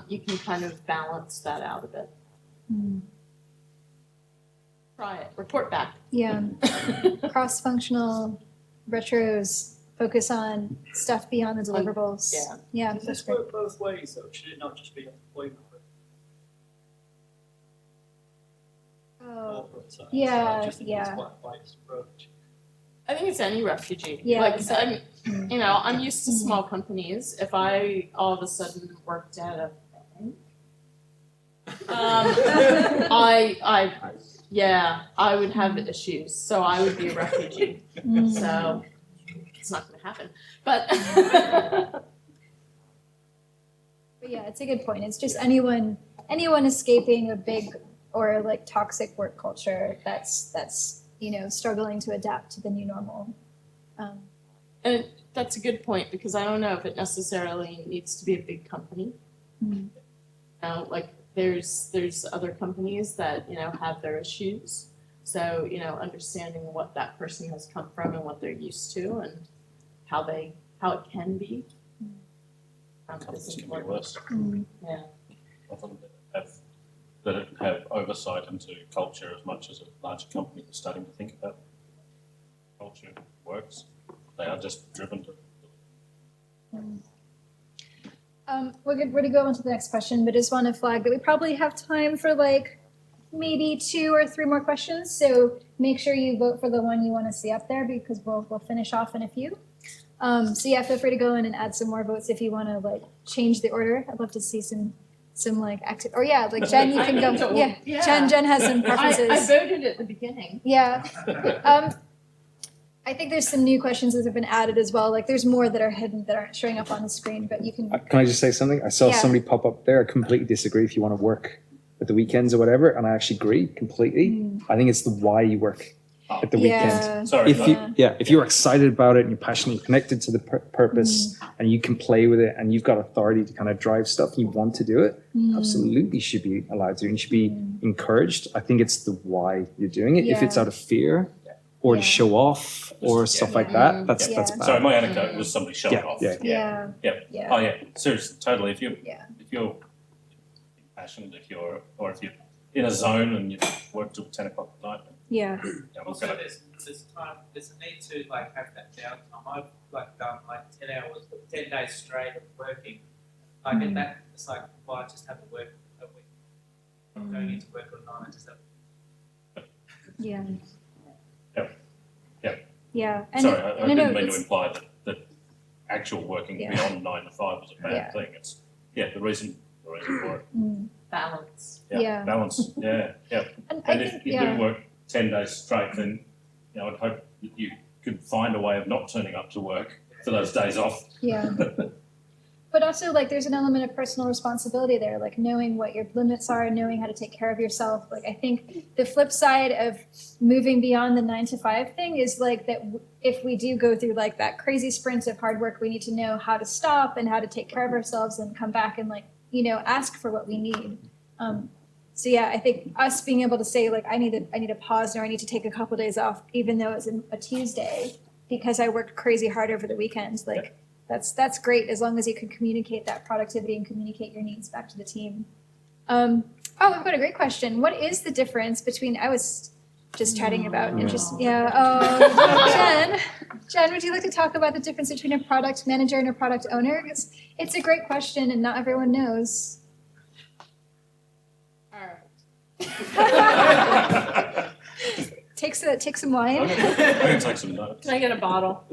you can kind of balance that out a bit. Try it, report back.
Yeah. Cross-functional retros focus on stuff beyond the deliverables. Yeah,
Does
that's
this
great.
work both ways, though? Should it not just be on deployment?
Oh,
Corporate side?
yeah,
I just think
yeah.
it's quite a biased approach.
I think it's any refugee.
Yeah,
Like,
exactly.
I'm used to small companies. If I all of a sudden worked at a bank, I would have issues. So I would be a refugee. So it's not going to happen. But
But yeah, it's a good point. It's just anyone escaping a big or like toxic work culture that's struggling to adapt to the new normal.
and that's a good point, because I don't know if it necessarily needs to be a big company. Like there's other companies that have their issues. So understanding what that person has come from and what they're used to and how it can be.
Companies can be worse.
Yeah.
Often that have oversight into culture as much as a larger company is starting to think about culture works. They are just driven to.
We're going to go on to the next question, but just want to flag that we probably have time for like maybe 2 or 3 more questions. So make sure you vote for the one you want to see up there, because we'll finish off in a few. So yeah, feel free to go in and add some more votes if you want to like change the order. I'd love to see some like active, or yeah, like Jen, you can go. Yeah. Jen has some preferences.
I voted at the beginning.
Yeah. I think there's some new questions that have been added as well. Like there's more that are hidden that aren't showing up on the screen, but you can.
Can I just say something? I saw somebody pop up there. I completely disagree if you want to work at the weekends or whatever, and I actually agree completely. I think it's the why you work at the weekend.
Sorry.
If you're excited about it and you're passionately connected to the purpose and you can play with it and you've got authority to kind of drive stuff and you want to do it, absolutely should be allowed to and should be encouraged. I think it's the why you're doing it. If it's out of fear or to show off or stuff like that, that's bad.
Sorry, my anecdote was somebody showing off.
Yeah.
Oh yeah, seriously, totally. If you're passionate, if you're in a zone and you work till 10 o'clock at night.
Also, there's time. There's a need to like have that downtime. I've like done like 10 hours, 10 days straight of working. Like and that, it's like, well, I just have to work a week. I'm going into work on 9. I just have.
Yeah. And
Sorry, I didn't mean to imply that actual working beyond 9 to 5 was a bad thing. It's the reason for it.
Balance.
Balance. And if you do work 10 days straight, then I'd hope that you could find a way of not turning up to work for those days off.
But also, like, there's an element of personal responsibility there, like knowing what your limits are, knowing how to take care of yourself. Like, I think the flip side of moving beyond the 9 to 5 thing is like that if we do go through like that crazy sprint of hard work, we need to know how to stop and how to take care of ourselves and come back and like, ask for what we need. So yeah, I think us being able to say like, I need to pause or I need to take a couple of days off, even though it's a Tuesday, because I worked crazy hard over the weekends. Like, That's great as long as you can communicate that productivity and communicate your needs back to the team. Oh, I've got a great question. What is the difference between, I was just chatting about Jen, would you like to talk about the difference between a product manager and a product owner? It's a great question and not everyone knows.
All right.
Take some wine.
I'm gonna take some notes.
Can I get a bottle?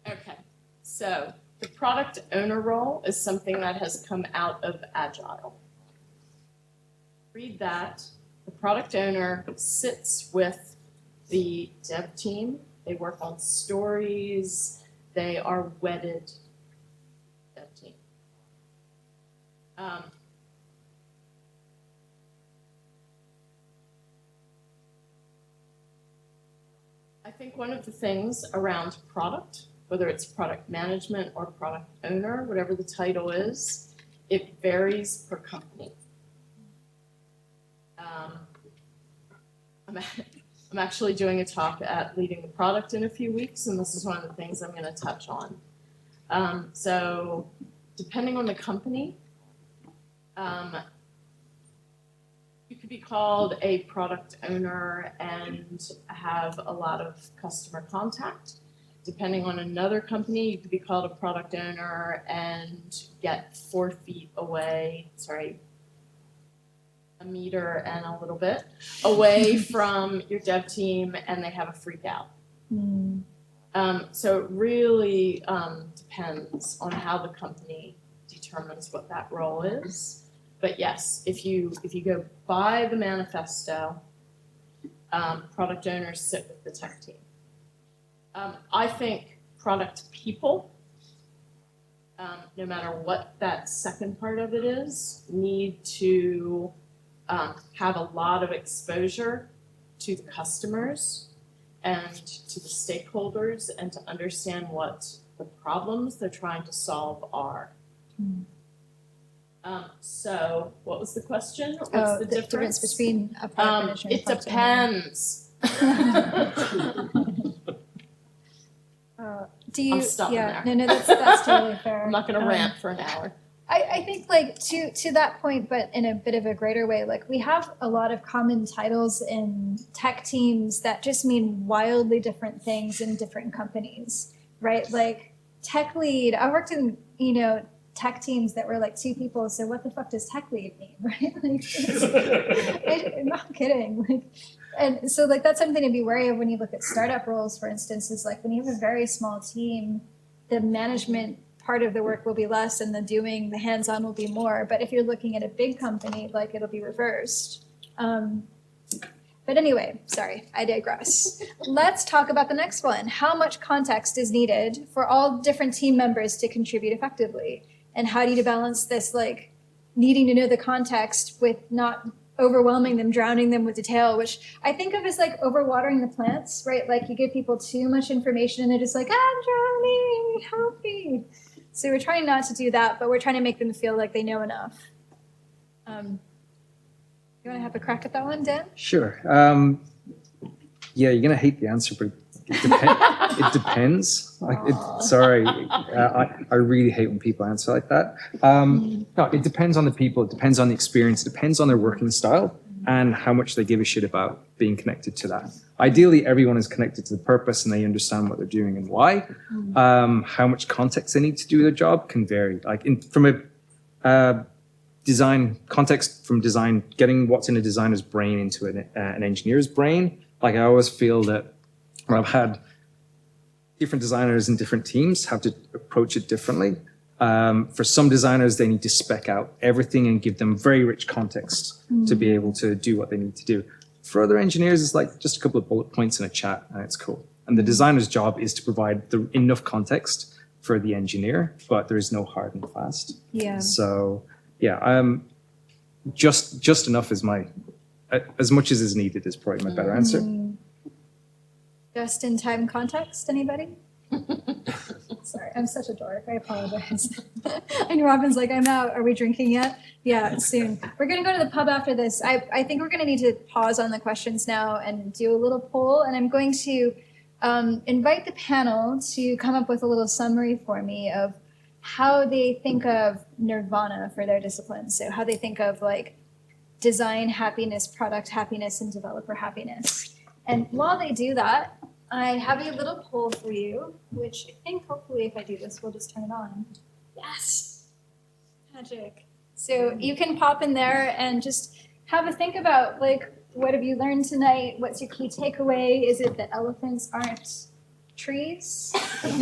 Okay, so the product owner role is something that has come out of Agile. Read that. The product owner sits with the dev team. They work on stories. They are wedded dev team. I think one of the things around product, whether it's product management or product owner, whatever the title is, it varies per company. I'm actually doing a talk at Leading the Product in a few weeks, and this is one of the things I'm going to touch on. So depending on the company, you could be called a product owner and have a lot of customer contact. Depending on another company, you could be called a product owner and get 4 feet away, a meter and a little bit away from your dev team, and they have a freak out. So it really depends on how the company determines what that role is. But yes, if you go by the manifesto, product owners sit with the tech team. I think product people, no matter what that second part of it is, need to have a lot of exposure to the customers and to the stakeholders and to understand what the problems they're trying to solve are. So what was the question? What's the difference
between a product manager and
it
product owner?
depends.
I'm
stopping there.
No, that's totally fair.
I'm not going to rant for an hour.
I think like to that point, but in a bit of a greater way, like we have a lot of common titles in tech teams that just mean wildly different things in different companies, right? Like tech lead, I worked in, tech teams that were like 2 people. So what the fuck does tech lead mean, right? Like, I'm not kidding. Like, and so like that's something to be wary of when you look at startup roles, for instance, is like when you have a very small team, the management part of the work will be less and the hands-on will be more. But if you're looking at a big company, like it'll be reversed. But anyway, sorry, I digress. Let's talk about the next one. How much context is needed for all different team members to contribute effectively? And how do you balance this, like needing to know the context with not overwhelming them, drowning them with detail, which I think of as like overwatering the plants, right? Like you give people too much information and they're just like, I'm drowning, help me. So we're trying not to do that, but we're trying to make them feel like they know enough. You want to have a crack at that one, Dan?
Sure. You're going to hate the answer, but it depends. I really hate when people answer like that. No, it depends on the people. It depends on the experience. It depends on their working style and how much they give a shit about being connected to that. Ideally, everyone is connected to the purpose and they understand what they're doing and why. How much context they need to do their job can vary. Like from a design context, from design, getting what's in a designer's brain into an engineer's brain. Like I always feel that when I've had different designers in different teams have to approach it differently. For some designers, they need to spec out everything and give them very rich context to be able to do what they need to do. For other engineers, it's like just a couple of bullet points in a chat and it's cool. And the designer's job is to provide enough context for the engineer, but there is no hard and fast.
Yeah.
So just enough is as much as is needed is probably my better answer.
Just in time context, anybody? Sorry, I'm such a dork. I apologize. And Robin's like, I'm out. Are we drinking yet? Yeah, soon. We're going to go to the pub after this. I think we're going to need to pause on the questions now and do a little poll. And I'm going to invite the panel to come up with a little summary for me of how they think of nirvana for their discipline. So how they think of like design happiness, product happiness, and developer happiness. And while they do that, I have a little poll for you, which I think hopefully if I do this, we'll just turn it on. Yes, magic. So you can pop in there and just have a think about like, what have you learned tonight? What's your key takeaway? Is it that elephants aren't trees? Is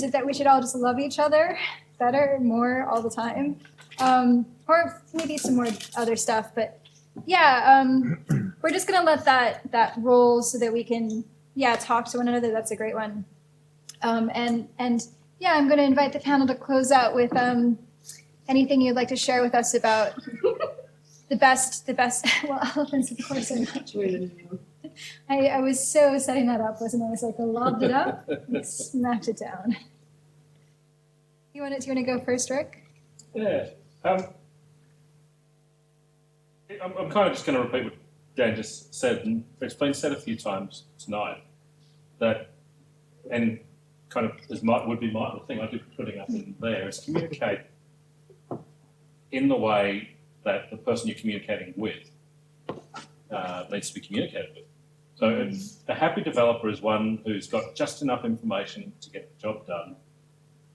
it that we should all just love each other better, more, all the time? Or maybe some more other stuff, but yeah, we're just gonna let that roll so that we can, talk to one another. That's a great one. And yeah, I'm gonna invite the panel to close out with anything you'd like to share with us about the best, well, elephants, of course, are not trees. I was so setting that up, wasn't I? I was like, I lobbed it up, and smacked it down. Do you want to go first, Rick?
Yeah. I'm kind of just going to repeat what Dan just said, and it's been said a few times tonight that, and kind of as would be the thing I do putting up in there is communicate in the way that the person you're communicating with needs to be communicated with. So a happy developer is one who's got just enough information to get the job done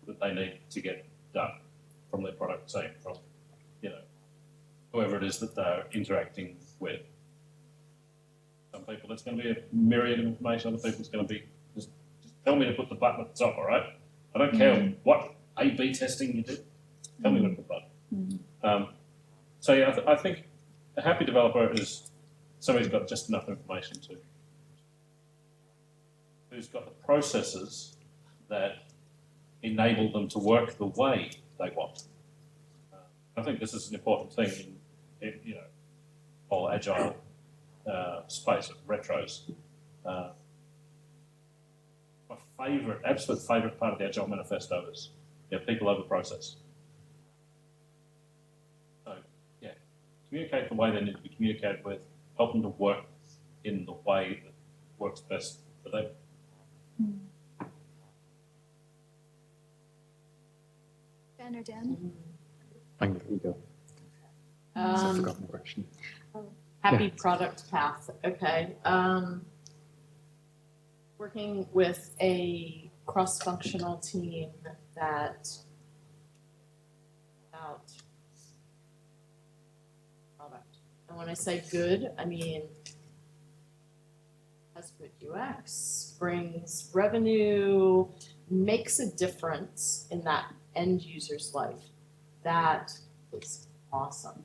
that they need to get done from their product team, from whoever it is that they're interacting with. Some people it's going to be a myriad of information, other people it's going to be just tell me to put the button at the top, all right? I don't care what A/B testing you do, tell me where to put the button. So yeah, I think a happy developer is somebody who's got just enough information to, who's got the processes that enable them to work the way they want. I think this is an important thing in whole agile space of retros. My absolute favourite part of the Agile Manifesto is people over process. So yeah, communicate the way they need to be communicated with, help them to work in the way that works best for them.
Ben or Dan?
I'm going to go. I forgot my question.
Happy product path. Okay. Working with a cross-functional team that about product. And when I say good, I mean has good UX, brings revenue, makes a difference in that end user's life. That is awesome.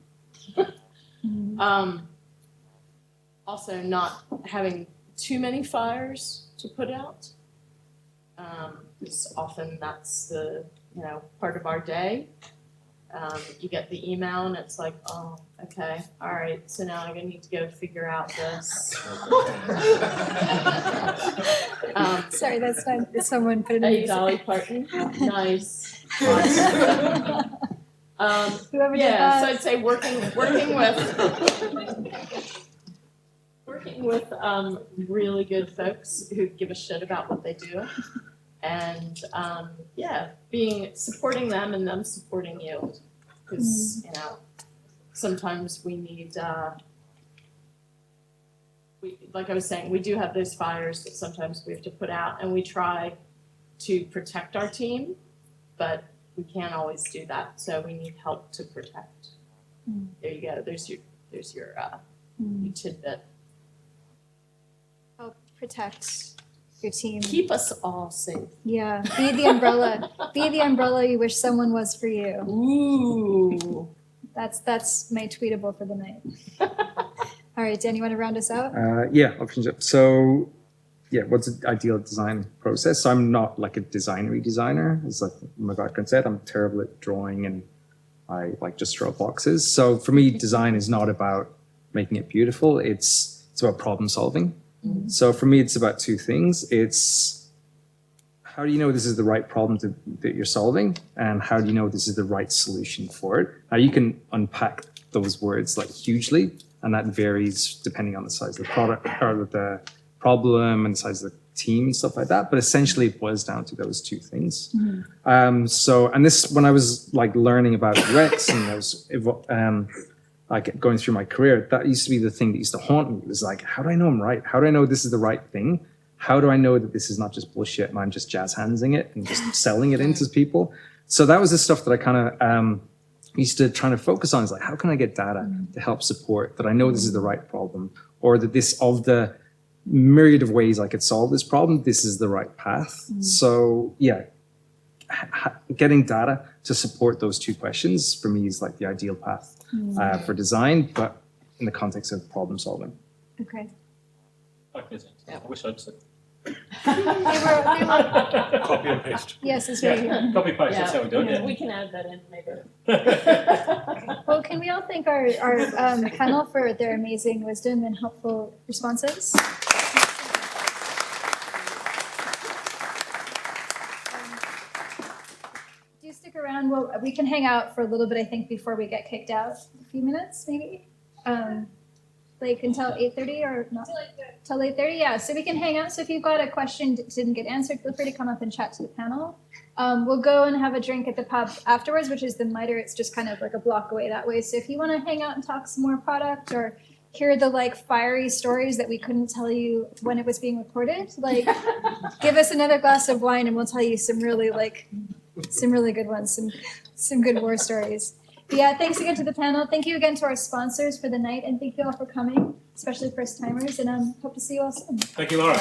Also, not having too many fires to put out. Because often that's the part of our day. You get the email and it's like, oh, okay, all right. So now I'm gonna need to go figure out this.
Sorry, that's not someone put it
Hey,
in.
Dolly Parton. Nice.
Whoever did
Yeah, so
that.
I'd say working with really good folks who give a shit about what they do, and supporting them and them supporting you, because sometimes we need like I was saying, we do have those fires that sometimes we have to put out, and we try to protect our team, but we can't always do that, so we need help to protect. There you go. There's your tidbit.
Help protect your team.
Keep us all safe.
Yeah, be the umbrella. Be the umbrella you wish someone was for you.
Ooh.
That's my tweetable for the night. All right, Dan, you want to round us out?
Options. So, what's the ideal design process? So I'm not like a designer. As like my background said, I'm terrible at drawing and I like just draw boxes. So for me, design is not about making it beautiful. It's about problem solving. Mm-hmm. So for me, it's about two things. It's how do you know this is the right problem that you're solving, and how do you know this is the right solution for it? Now you can unpack those words like hugely, and that varies depending on the size of the product or the problem and the size of the team and stuff like that. But essentially it boils down to those two things. And this, when I was like learning about UX and I was like going through my career, that used to be the thing that used to haunt me. It was like, how do I know I'm right? How do I know this is the right thing? How do I know that this is not just bullshit and I'm just jazz handsing it and just selling it into people? So that was the stuff that I kind of used to try to focus on, is like, how can I get data to help support that I know this is the right problem, or that this, of the myriad of ways I could solve this problem, this is the right path. So yeah, getting data to support those two questions for me is like the ideal path for design, but in the context of problem solving.
Okay.
I wish I'd said.
They were,
Copy and paste.
yes, it's right here.
Copy paste, that's how we do it.
We can add that in later.
Well, can we all thank our panel for their amazing wisdom and helpful responses? Do you stick around? Well, we can hang out for a little bit, I think, before we get kicked out. A few minutes, maybe? Like until 8:30 or not? Till 8:30, yeah. So we can hang out. So if you've got a question that didn't get answered, feel free to come up and chat to the panel. We'll go and have a drink at the pub afterwards, which is the Miter. It's just kind of like a block away that way. So if you want to hang out and talk some more product or hear the like fiery stories that we couldn't tell you when it was being recorded, like give us another glass of wine and we'll tell you some really good ones, some good war stories. But yeah, thanks again to the panel. Thank you again to our sponsors for the night, and thank you all for coming, especially first timers, and hope to see you all soon.
Thank you, Laura.